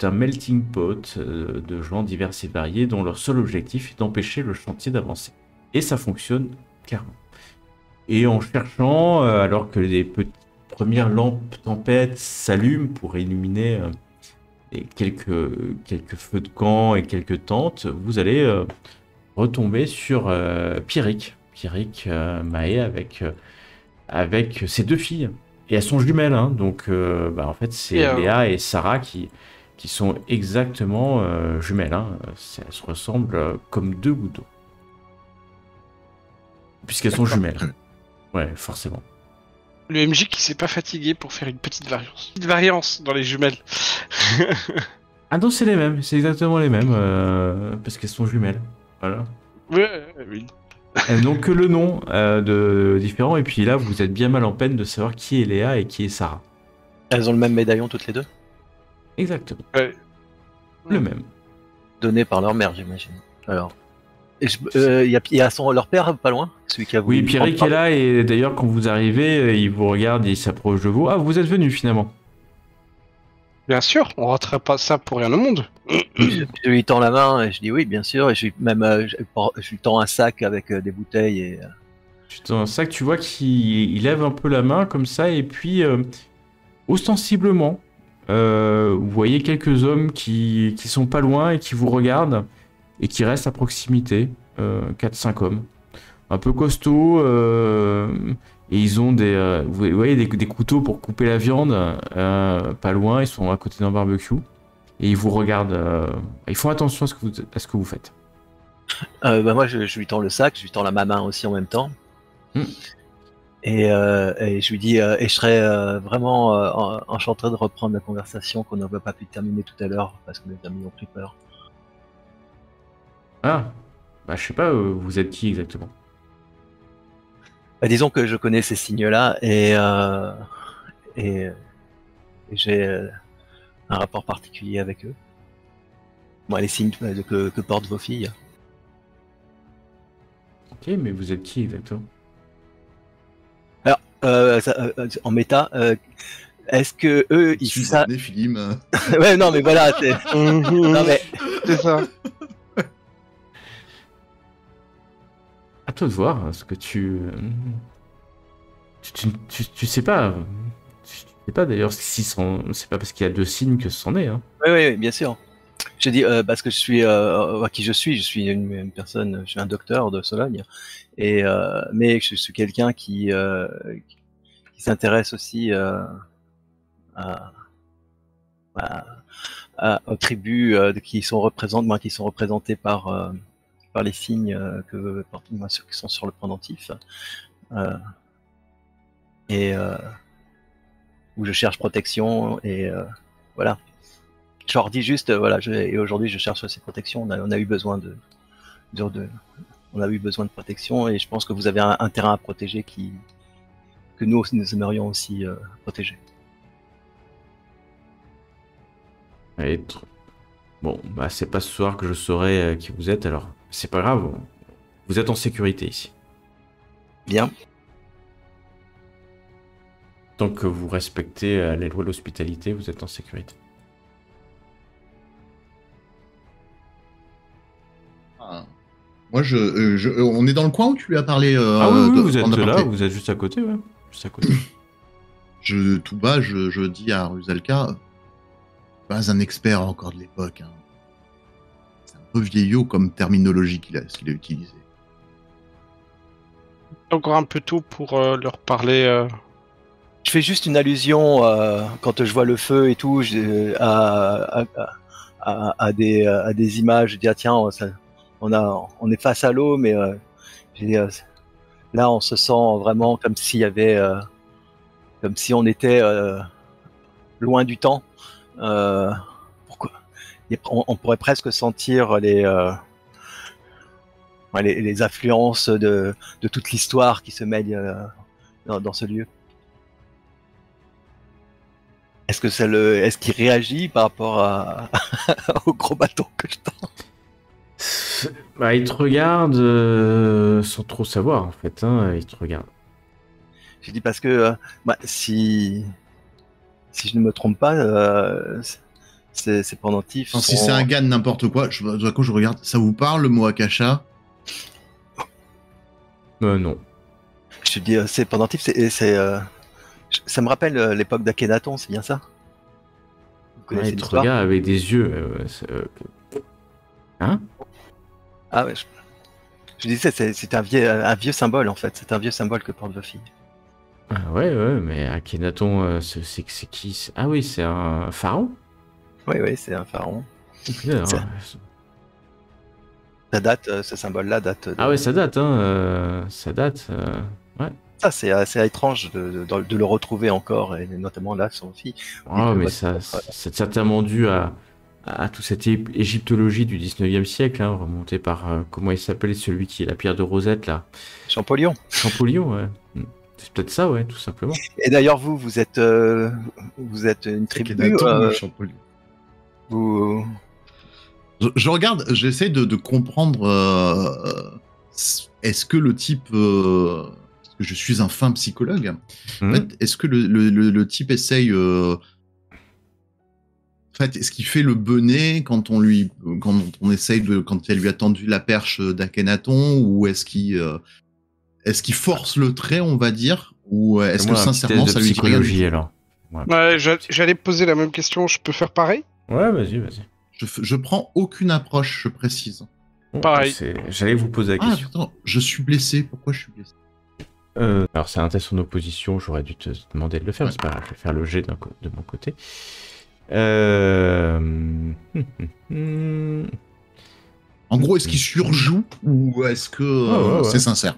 S1: un melting pot de gens divers et variés dont leur seul objectif est d'empêcher le chantier d'avancer. Et ça fonctionne clairement. Et en cherchant, alors que les premières lampes tempêtes s'allument pour illuminer quelques feux de camp et quelques tentes, vous allez retomber sur Pierrick Mahé avec ses 2 filles. Et elles sont jumelles, hein, donc en fait c'est Léa et Sarah qui sont exactement jumelles. Hein. Elles se ressemblent comme 2 gouttes d'eau. Puisqu'elles sont jumelles. Ouais, forcément.
S4: Le MJ qui s'est pas fatigué pour faire une petite variance dans les jumelles.
S1: Ah non, c'est les mêmes, c'est exactement les mêmes, parce qu'elles sont jumelles. Voilà.
S4: Oui.
S1: Donc le nom de différent, et puis là vous êtes bien mal en peine de savoir qui est Léa et qui est Sarah.
S3: Elles ont le même médaillon toutes les deux?
S1: Exactement.
S4: Ouais.
S1: Le même.
S3: Donné par leur mère, j'imagine. Alors. Il y a leur père pas loin, celui qui a voulu.
S1: Oui, Pierrick est là, et d'ailleurs quand vous arrivez, il vous regarde, il s'approche de vous. Ah, vous êtes venu finalement.
S4: Bien sûr, on raterait pas ça pour rien au monde.
S3: Je lui tends la main et je dis oui, bien sûr, et je lui tends un sac avec des bouteilles et.
S1: C'est un sac, tu vois qu'il lève un peu la main comme ça, et puis ostensiblement, vous voyez quelques hommes qui sont pas loin et qui vous regardent et qui restent à proximité, 4-5 hommes, un peu costauds, et ils ont vous voyez des couteaux pour couper la viande, pas loin, ils sont à côté d'un barbecue, et ils vous regardent, ils font attention à ce que vous faites.
S3: Moi je lui tends le sac, je lui tends ma main aussi en même temps. Et je lui dis, et je serais vraiment enchanté de reprendre la conversation qu'on n'avait pas pu terminer tout à l'heure parce que les amis ont pris peur.
S1: Ah, je sais pas, vous êtes qui exactement?
S3: Disons que je connais ces signes-là et j'ai un rapport particulier avec eux. Moi, les signes que portent vos filles.
S1: Ok, mais vous êtes qui exactement?
S3: Alors, en méta, est-ce que eux, ils savent... Ouais, non, mais voilà, c'est... Non, mais...
S4: C'est ça.
S1: À toi de voir, ce que tu sais pas. Tu sais pas d'ailleurs si c'est pas parce qu'il y a 2 signes que c'en est. Hein.
S3: Oui, bien sûr. Je dis parce que je suis qui je suis une personne, je suis un docteur de Sologne, et mais je suis quelqu'un qui s'intéresse aussi aux tribus qui sont représentées par les signes que portent ceux qui sont sur le pendentif, et où je cherche protection, et voilà. Je leur dis juste, et aujourd'hui je cherche ces protections. On a eu besoin on a eu besoin de protection, et je pense que vous avez un terrain à protéger que nous aimerions aussi protéger.
S1: Bon, c'est pas ce soir que je saurai qui vous êtes, alors c'est pas grave. Vous êtes en sécurité ici.
S3: Bien.
S1: Tant que vous respectez les lois de l'hospitalité, vous êtes en sécurité.
S2: Ah. Moi, on est dans le coin où tu lui as parlé.
S1: Ah oui, vous êtes
S2: en aparté.
S1: là, vous êtes juste à côté, ouais. Juste à côté.
S2: Tout bas, je dis à Rusalka, pas un expert encore de l'époque. Hein. C'est un peu vieillot comme terminologie qu'il a utilisé.
S4: Encore un peu tôt pour leur parler.
S3: Je fais juste une allusion quand je vois le feu et tout à des images. Je dis tiens, on est face à l'eau, mais là on se sent vraiment comme s'il y avait, comme si on était loin du temps. Pourquoi on pourrait presque sentir les influences de toute l'histoire qui se mêlent dans ce lieu. Est-ce qu'il réagit par rapport au gros bateau que je tends?
S1: Bah, il te regarde sans trop savoir, en fait. Hein, il te regarde.
S3: J'ai dit parce que si je ne me trompe pas, ces pendentifs.
S2: Si c'est un gars de n'importe quoi, je regarde. Ça vous parle le mot Akasha?
S1: Non.
S3: Je te dis, ces pendentifs, ça me rappelle l'époque d'Akhenaton, c'est bien ça? Vous connaissez
S1: Il te
S3: l'histoire?
S1: regarde avec des yeux. Hein?
S3: Ah ouais. Je disais, c'est un vieux symbole en fait. C'est un vieux symbole que porte vos filles.
S1: Ah ouais, mais Akhenaton, c'est qui? Ah oui, c'est un pharaon?
S3: Oui, c'est un pharaon.
S1: Putain,
S3: Ça date, ce symbole-là date.
S1: Ah ouais, ça date, hein. Ça date. Ouais.
S3: Ça, c'est assez étrange de le retrouver encore, et notamment là, son fille.
S1: Oh, mais c'est certainement dû à toute cette égyptologie du 19e siècle, hein, remontée par, comment il s'appelait, celui qui est la pierre de Rosette, là.
S3: Champollion.
S1: Champollion, ouais. C'est peut-être ça, ouais, tout simplement.
S3: Et d'ailleurs, vous êtes une tribu.
S2: Champollion.
S3: Vous...
S2: Je regarde, j'essaie de comprendre. Est-ce que le type, parce que je suis un fin psychologue, en fait, est-ce que le type essaye, en fait, est-ce qu'il fait le benet quand on essaye quand elle lui a tendu la perche d'Akhenaton, ou est-ce qu'il force le trait, on va dire, ou est-ce que sincèrement ça lui dit rien du tout?
S1: Alors.
S4: Ouais, j'allais poser la même question. Je peux faire pareil?
S1: Ouais, vas-y.
S2: Je prends aucune approche, je précise.
S1: Bon,
S4: pareil.
S1: J'allais vous poser la question.
S2: Attends, je suis blessé. Pourquoi je suis blessé?
S1: Alors, c'est un test en opposition. J'aurais dû te demander de le faire, mais c'est pas grave. Je vais faire le jet de mon côté.
S2: En gros, est-ce qu'il surjoue ou est-ce que c'est sincère?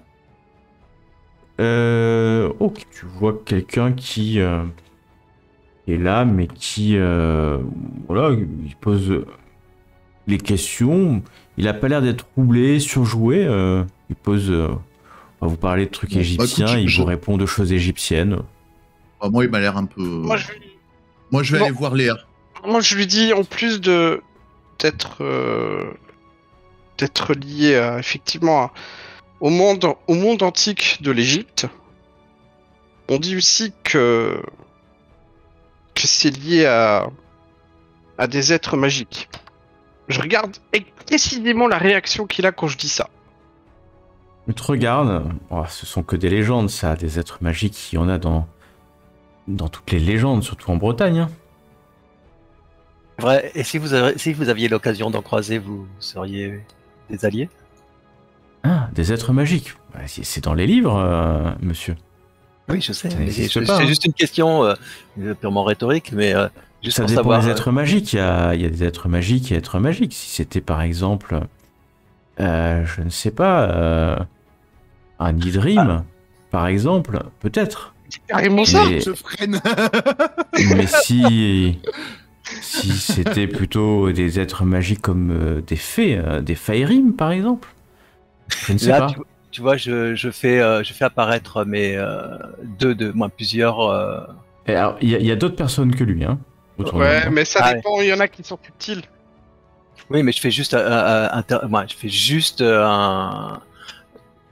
S1: Ok, tu vois quelqu'un qui est là, mais qui voilà, il pose les questions. Il a pas l'air d'être troublé, surjoué. Il pose, on va vous parler de trucs égyptiens. Il vous répond de choses égyptiennes.
S2: Moi, il m'a l'air un peu. Moi, je vais aller voir Léa.
S4: Moi, je lui dis, en plus d'être lié effectivement au monde antique de l'Égypte, on dit aussi que c'est lié à des êtres magiques. Je regarde précisément la réaction qu'il a quand je dis ça.
S1: Il te regarde. Oh, ce sont que des légendes, ça, des êtres magiques. Il y en a dans toutes les légendes, surtout en Bretagne. Hein.
S3: Vrai. Et si vous aviez l'occasion d'en croiser, vous seriez des alliés?
S1: Ah, des êtres magiques. C'est dans les livres, monsieur.
S3: Oui, je sais.
S1: C'est
S3: juste une question purement rhétorique, mais juste
S1: ça
S3: pour
S1: dépend
S3: savoir.
S1: des êtres magiques. Il y a des êtres magiques et êtres magiques. Si c'était par exemple, je ne sais pas, un Idrim, par exemple, peut-être.
S4: C'est carrément ça.
S2: Je freine.
S1: Mais si c'était plutôt des êtres magiques comme des fées, des Faerim, par exemple, je ne sais pas.
S3: Tu vois, je fais apparaître plusieurs.
S1: Alors, il y a d'autres personnes que lui, hein.
S4: Ouais, mais ça dépend. Il y en a qui sont subtils.
S3: Oui, mais je fais juste moi, je fais juste un.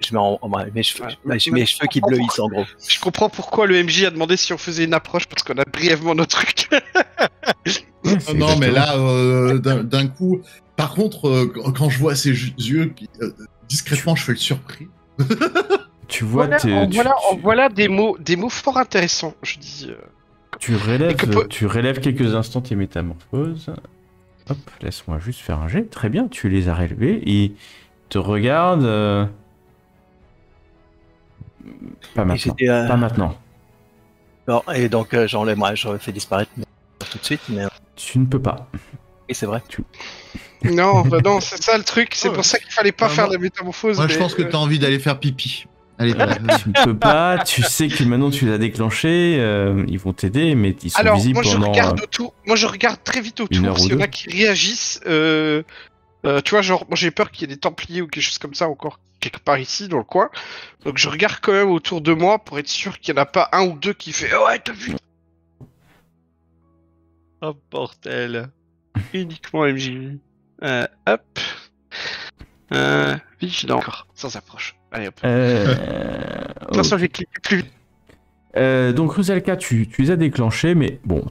S3: Je mets mes cheveux, mes cheveux qui bleuissent en gros.
S4: Je comprends pourquoi le MJ a demandé si on faisait une approche parce qu'on a brièvement notre truc.
S2: Non, mais là, d'un coup. Par contre, quand je vois ses yeux, discrètement, je fais le surpris.
S1: Tu vois,
S4: voilà des mots fort intéressants. Je dis.
S1: Tu relèves quelques instants tes métamorphoses. Hop, laisse-moi juste faire un jet. Très bien, tu les as relevés et te regarde. Pas maintenant. Pas maintenant.
S3: Non, et donc j'enlève, je fais disparaître tout de suite, mais.
S1: Tu ne peux pas.
S3: Et c'est vrai.
S4: Non, non, c'est ça le truc. C'est pour ça qu'il fallait pas faire la métamorphose.
S2: Moi, je pense que t'as envie d'aller faire pipi. Allez,
S1: tu ne peux pas. Tu sais que maintenant tu l'as déclenché. Ils vont t'aider, mais ils sont visibles pendant.
S4: Moi, je regarde très vite autour s'il y en a qui réagissent. Tu vois, genre, moi j'ai peur qu'il y ait des Templiers ou quelque chose comme ça encore quelque part ici dans le coin. Donc je regarde quand même autour de moi pour être sûr qu'il n'y en a pas un ou deux qui fait ouais, t'as vu. Oh bordel. Uniquement MJ. Hop. Vigilant encore, sans approche. Allez hop. De toute façon, je vais cliquer plus vite.
S1: Donc Rusalka, tu les as déclenchés, mais bon,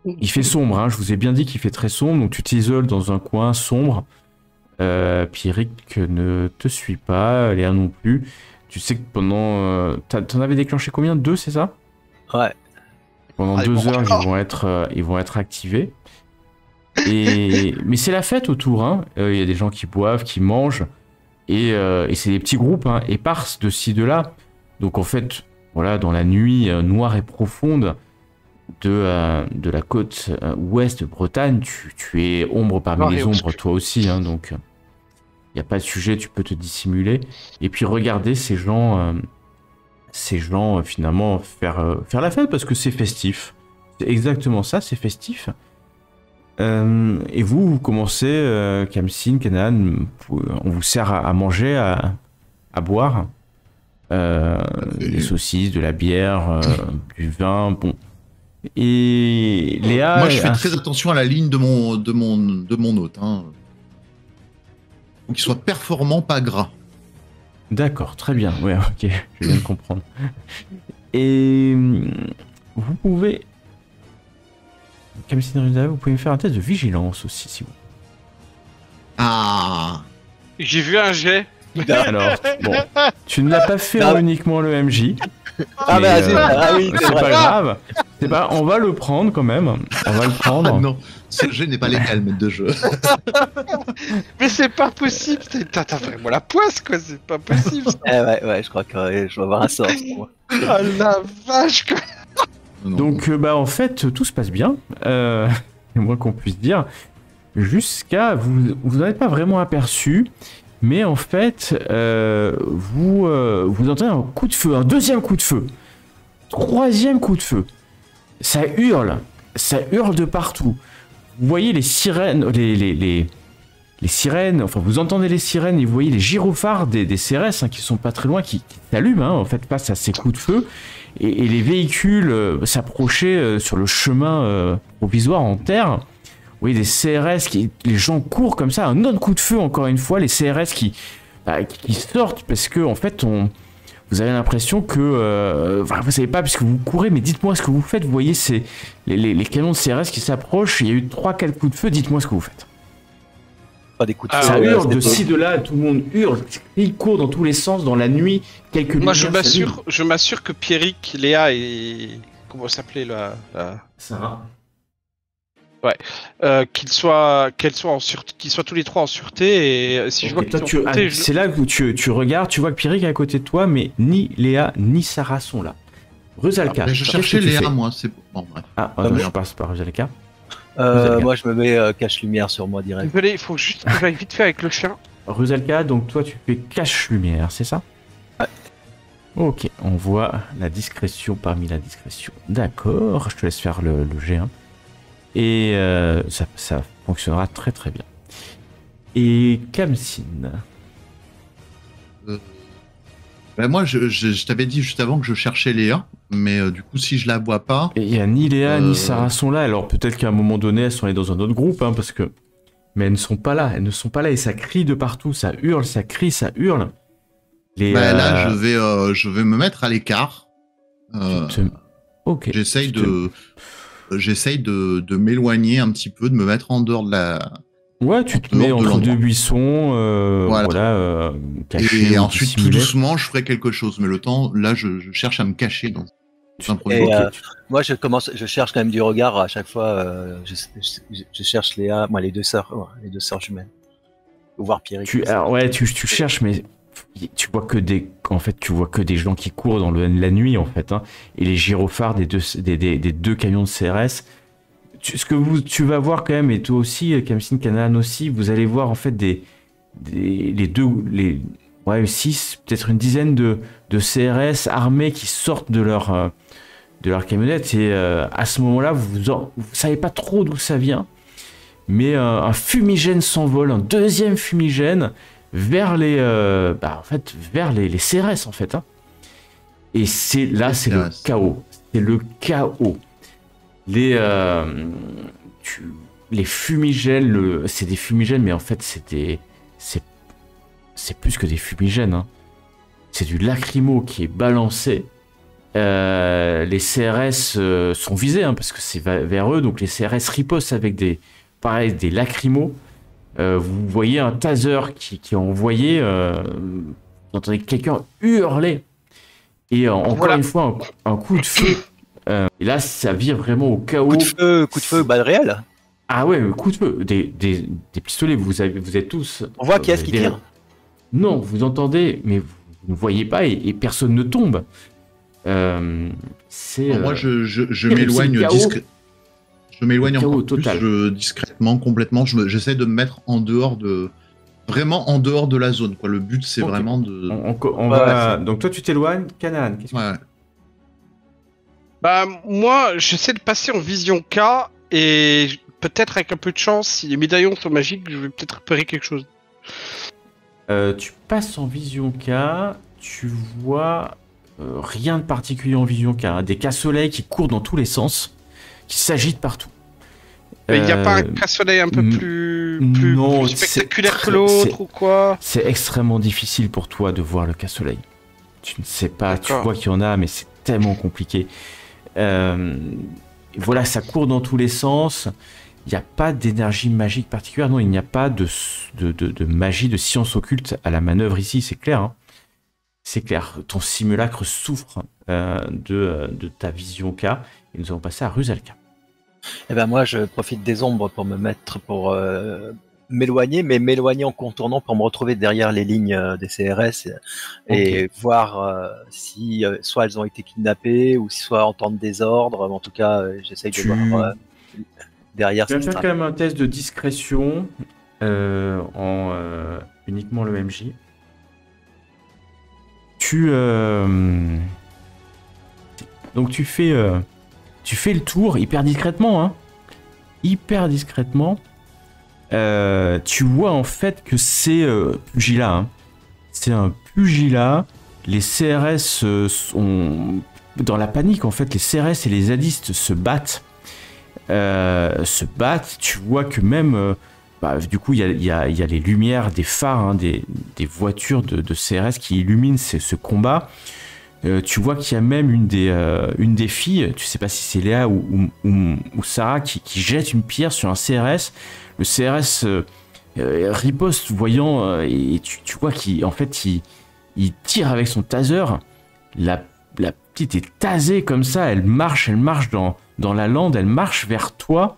S1: il fait sombre, hein, je vous ai bien dit qu'il fait très sombre, donc tu t'isoles dans un coin sombre. Pierrick ne te suit pas, Léa non plus. Tu sais que pendant... T'en avais déclenché combien? 2, c'est ça?
S3: Ouais.
S1: Pendant 2 heures, ils vont être activés. Mais c'est la fête autour, hein. Y a des gens qui boivent, qui mangent, et c'est des petits groupes, hein, éparses de ci, de là. Donc en fait, voilà, dans la nuit noire et profonde de la côte ouest de Bretagne, tu es ombre parmi les ombres, toi aussi, hein, donc il n'y a pas de sujet, tu peux te dissimuler. Et puis regarder ces gens finalement faire la fête, parce que c'est festif. C'est exactement ça, c'est festif. Et vous commencez, Kamsin, Canaan, on vous sert à manger, à boire. Des saucisses, de la bière, du vin, bon. Et Léa...
S2: Moi, je fais très attention à la ligne de mon hôte. Hein. Faut qu'il soit performant, pas gras.
S1: D'accord, très bien. Ouais, ok, je viens de comprendre. Et vous pouvez... Kamsin Rusalka, vous pouvez me faire un test de vigilance aussi, si vous...
S2: Ah.
S4: J'ai vu un jet.
S1: Alors, bon, tu ne l'as pas fait uniquement le MJ.
S3: Ah bah oui,
S1: c'est pas grave. On va le prendre quand même. On va le prendre.
S2: Ah non, ce jeu n'est pas légal, maître de jeu.
S4: Mais c'est pas possible. T'as vraiment la poisse, quoi. C'est pas possible.
S3: Ouais, je crois que je vais avoir un sort. Moi.
S4: Oh la vache, quoi.
S1: Donc, en fait, tout se passe bien. C'est moins qu'on puisse dire. Jusqu'à... Vous n'en êtes pas vraiment aperçu. Mais en fait, vous entendez un coup de feu, un deuxième coup de feu, troisième coup de feu. Ça hurle de partout. Vous voyez les sirènes, les sirènes, enfin vous entendez les sirènes et vous voyez les gyrophares des CRS, hein, qui sont pas très loin, qui s'allument, hein, en fait, face à ces coups de feu. Et les véhicules s'approchaient sur le chemin provisoire en terre. Oui, des CRS, les gens courent comme ça, un autre coup de feu encore une fois, les CRS qui sortent parce que en fait, vous avez l'impression que, vous savez pas puisque vous courez, mais dites-moi ce que vous faites. Vous voyez les canons de CRS qui s'approchent, il y a eu 3-4 coups de feu, dites-moi ce que vous faites.
S3: Pas des coups de feu.
S1: Ça hurle de ci, de là, tout le monde hurle, il court dans tous les sens, dans la nuit, quelques
S4: Moi,
S1: lumières
S4: je m'assure que Pierrick, Léa et... Comment s'appelait la...
S1: Sarah.
S4: Ouais, qu'ils soient tous les trois en sûreté, et si je vois qu'ils
S1: c'est là que tu regardes, tu vois que Pierrick est à côté de toi, mais ni Léa ni Sarah sont là. Rusalka.
S2: Je cherchais Léa, moi, c'est bon. Bref.
S1: Je passe par Rusalka.
S3: Moi, je me mets cache-lumière sur moi direct.
S4: Désolé, il faut juste que j'aille vite fait avec le chien.
S1: Rusalka, donc toi, tu fais cache-lumière, c'est ça?
S3: Ouais.
S1: Ok, on voit la discrétion parmi la discrétion. D'accord, je te laisse faire le G1. Et ça fonctionnera très très bien. Et Kamsin.
S2: Bah, moi, je t'avais dit juste avant que je cherchais Léa, mais du coup, si je la vois pas...
S1: Et il y a ni Léa ni Sarah sont là, alors peut-être qu'à un moment donné, elles sont allées dans un autre groupe, hein, parce que... Mais elles ne sont pas là, et ça crie de partout, ça hurle, ça crie, ça hurle.
S2: Là, je vais me mettre à l'écart.
S1: Ok.
S2: J'essaye de m'éloigner un petit peu, de me mettre en dehors de la...
S1: Ouais, tu te mets entre deux buissons, voilà, caché.
S2: Et ensuite, tout doucement, je ferai quelque chose. Mais le temps, là, je cherche à me cacher dans un premier temps.
S3: Moi, je cherche quand même du regard à chaque fois. Je cherche Léa, moi, les deux sœurs jumelles. Ou voir Pierre.
S1: Tu cherches, mais tu vois que des gens qui courent dans la nuit, en fait, hein, et les gyrophares des deux camions de CRS. Tu vas voir quand même, et toi aussi, Kamsin, Canaan aussi, vous allez voir en fait six, peut-être une dizaine de CRS armés qui sortent de leur camionnette, et à ce moment-là, vous savez pas trop d'où ça vient, mais un fumigène s'envole, un deuxième fumigène vers les CRS en fait, hein. Et c'est le chaos, c'est le chaos. Les fumigènes, c'est des fumigènes, mais en fait c'est plus que des fumigènes, hein. C'est du lacrymo qui est balancé. Les CRS sont visés, hein, parce que c'est vers eux, donc les CRS ripostent avec des lacrymos. Vous voyez un taser qui est envoyé, vous entendez quelqu'un hurler, et encore une fois un coup de feu. Et là, ça vire vraiment au chaos.
S3: Coup de feu, balle réelle.
S1: Ah ouais, coup de feu. Des pistolets, vous êtes tous...
S3: On voit qui est-ce qui tire.
S1: Non, vous entendez, mais vous ne voyez pas, et personne ne tombe.
S2: Moi, je m'éloigne discrètement. Je m'éloigne encore plus, discrètement, complètement. J'essaie de me mettre vraiment en dehors de la zone, quoi. Le but, c'est vraiment de...
S1: Donc toi, tu t'éloignes. Canaan, qu'est-ce que tu...
S4: Bah, moi, j'essaie de passer en vision K, et peut-être avec un peu de chance, si les médaillons sont magiques, je vais peut-être repérer quelque chose.
S1: Tu passes en vision K, tu vois rien de particulier en vision K, hein. Des cas-soleils qui courent dans tous les sens, qui s'agitent partout.
S4: Il n'y a pas un cas-soleil un peu plus spectaculaire que l'autre ou quoi?
S1: C'est extrêmement difficile pour toi de voir le cas-soleil. Tu ne sais pas, tu vois qu'il y en a, mais c'est tellement compliqué. Voilà, ça court dans tous les sens. Il n'y a pas d'énergie magique particulière. Non, il n'y a pas de magie, de science occulte à la manœuvre ici, c'est clair, hein. C'est clair. Ton simulacre souffre de ta vision K. Et nous allons passer à Rusalka.
S3: Eh ben moi, je profite des ombres pour m'éloigner, mais m'éloigner en contournant pour me retrouver derrière les lignes des CRS et voir si soit elles ont été kidnappées ou soit entendre des ordres. En tout cas, j'essaye de voir derrière.
S1: Tu vas faire quand même un test de discrétion en uniquement le MJ. Donc tu fais le tour hyper discrètement, hein. Hyper discrètement. Tu vois en fait que c'est pugilat, hein. C'est un pugilat. Les CRS sont dans la panique, en fait. Les CRS et les zadistes se battent. Tu vois que même du coup il y a les lumières des phares, hein, des voitures de CRS qui illuminent ce combat. Tu vois qu'il y a même une des filles, tu sais pas si c'est Léa ou Sarah, qui jette une pierre sur un CRS. Le CRS riposte, voyant, et tu vois qu'il tire avec son taser. La petite est tasée comme ça, elle marche dans la lande, elle marche vers toi,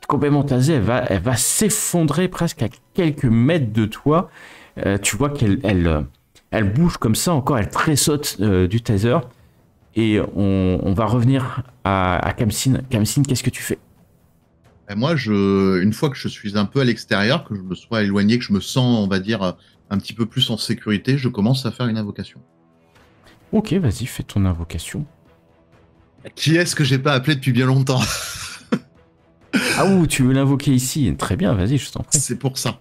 S1: complètement tasée, elle va s'effondrer presque à quelques mètres de toi. Tu vois qu'elle bouge comme ça encore, elle tressaute du taser. Et on va revenir à Kamsin. Kamsin, qu'est-ce que tu fais?
S2: Et moi, une fois que je suis un peu à l'extérieur, que je me sois éloigné, que je me sens, on va dire, un petit peu plus en sécurité, je commence à faire une invocation.
S1: Ok, vas-y, fais ton invocation.
S2: Qui est-ce que j'ai pas appelé depuis bien longtemps?
S1: Ah ouh, tu veux l'invoquer ici? Très bien, vas-y, je t'en prie.
S2: C'est pour ça.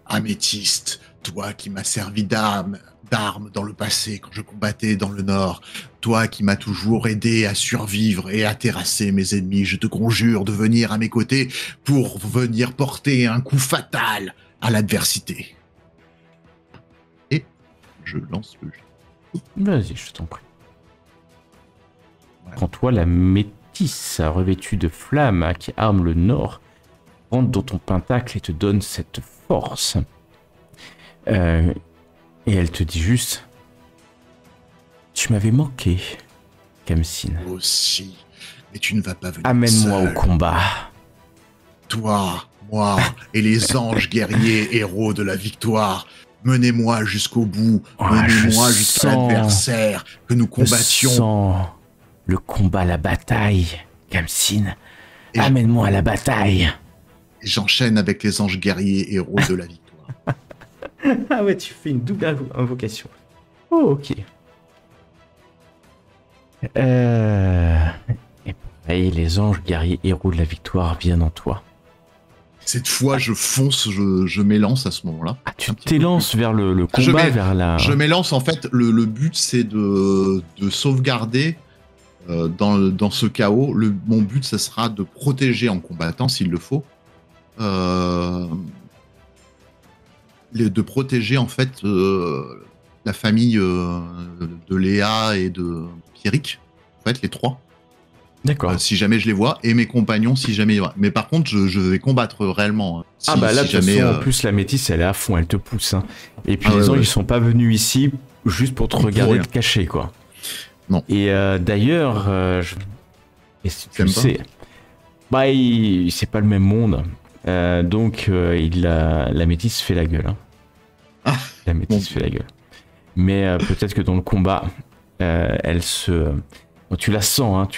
S2: Améthyste, Toi qui m'as servi d'arme dans le passé quand je combattais dans le Nord, toi qui m'as toujours aidé à survivre et à terrasser mes ennemis, je te conjure de venir à mes côtés pour venir porter un coup fatal à l'adversité. Et je lance le jeu.
S1: Vas-y, je t'en prie. Quand toi, la métisse revêtue de flammes qui arme le Nord rentre dans ton pentacle et te donne cette force. Et elle te dit juste: tu m'avais manqué, Khamsin.
S2: Aussi, mais tu ne vas pas venir
S1: Amène-moi
S2: seul.
S1: au combat.
S2: Toi, moi et les anges guerriers héros de la victoire, menez-moi jusqu'au bout, menez-moi jusqu'à l'adversaire, que nous combattions.
S1: Je sens le combat, la bataille, Khamsin. Amène-moi à la bataille.
S2: Et j'enchaîne avec les anges guerriers héros de la victoire.
S1: Ah ouais, tu fais une double invocation. Oh, ok. Et pareil, les anges guerriers héros de la victoire viennent en toi.
S2: Cette fois, je fonce, je m'élance à ce moment-là.
S1: Ah, tu t'élances vers le combat, vers la...
S2: Je m'élance, en fait, le but, c'est de sauvegarder dans ce chaos. Mon but, ça sera de protéger en combattant, s'il le faut. De protéger en fait la famille de Léa et de Pierrick, en fait les trois.
S1: D'accord.
S2: Si jamais je les vois, et mes compagnons si jamais. Mais par contre, je vais combattre réellement. Hein,
S1: ah bah là, de toute façon, en plus la métisse, elle est à fond, elle te pousse. Hein. Et puis les anges, ils sont pas venus ici juste pour te regarder te cacher, quoi.
S2: Non.
S1: Et d'ailleurs, et si tu le sais, bah c'est pas le même monde. Donc la métisse fait la gueule. Hein.
S2: Ah,
S1: la métisse fait la gueule. Mais peut-être que dans le combat, elle se... Bon, tu la sens,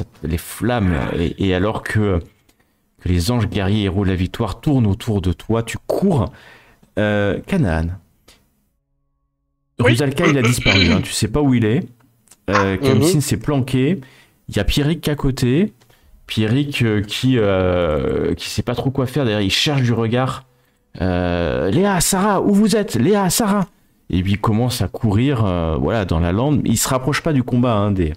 S1: hein, les flammes. Et alors que les anges guerriers héros de la victoire tournent autour de toi, tu cours. Canaan.
S4: Oui.
S1: Rusalka, il a disparu. Hein, tu sais pas où il est. Khamsin s'est planqué. Il y a Pierrick à côté. Pierrick qui sait pas trop quoi faire derrière, il cherche du regard. Léa, Sarah, où vous êtes? Léa, Sarah. Et puis il commence à courir voilà, dans la lande. Il se rapproche pas du combat hein, des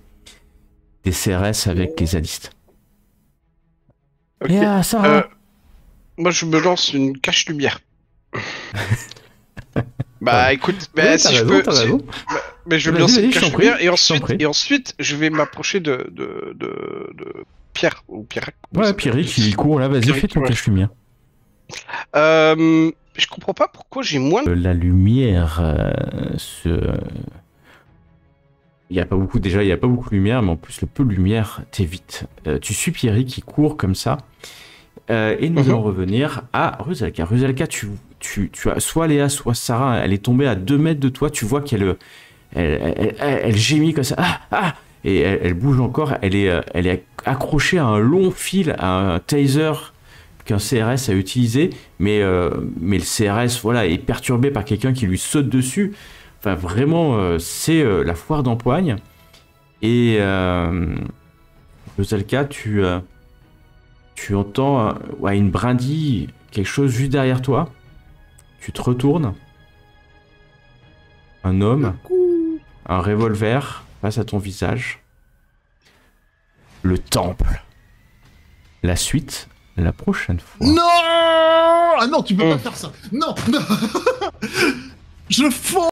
S1: CRS avec les zadistes.
S4: Okay.
S1: Léa, Sarah.
S4: Moi je me lance une cache-lumière. Bah écoute, bah,
S1: ouais,
S4: si je
S1: raison,
S4: peux... mais je vais me lancer une cache-lumière et ensuite je vais m'approcher de Pierre ou Pierre.
S1: Ouais, Pierrick, il court là, vas-y, fais ton cache-lumière.
S4: Je comprends pas pourquoi j'ai moins de...
S1: La lumière il y a pas beaucoup de lumière, mais en plus le peu de lumière t'évite. Tu suis Pierrick qui court comme ça. Et nous allons revenir à Rusalka. Rusalka, tu as soit Léa, soit Sarah, elle est tombée à 2 mètres de toi, tu vois qu'elle elle gémit comme ça. Et elle bouge encore, elle est accrochée à un long fil, à un taser qu'un CRS a utilisé, mais le CRS voilà, est perturbé par quelqu'un qui lui saute dessus. Enfin, vraiment, c'est la foire d'empoigne. Et Rusalka, tu entends une brindille, quelque chose juste derrière toi. Tu te retournes. Un homme, un revolver face à ton visage. Le temple. La suite, la prochaine fois.
S2: Non! Ah non, tu peux pas faire ça. Non, non. Je fonds.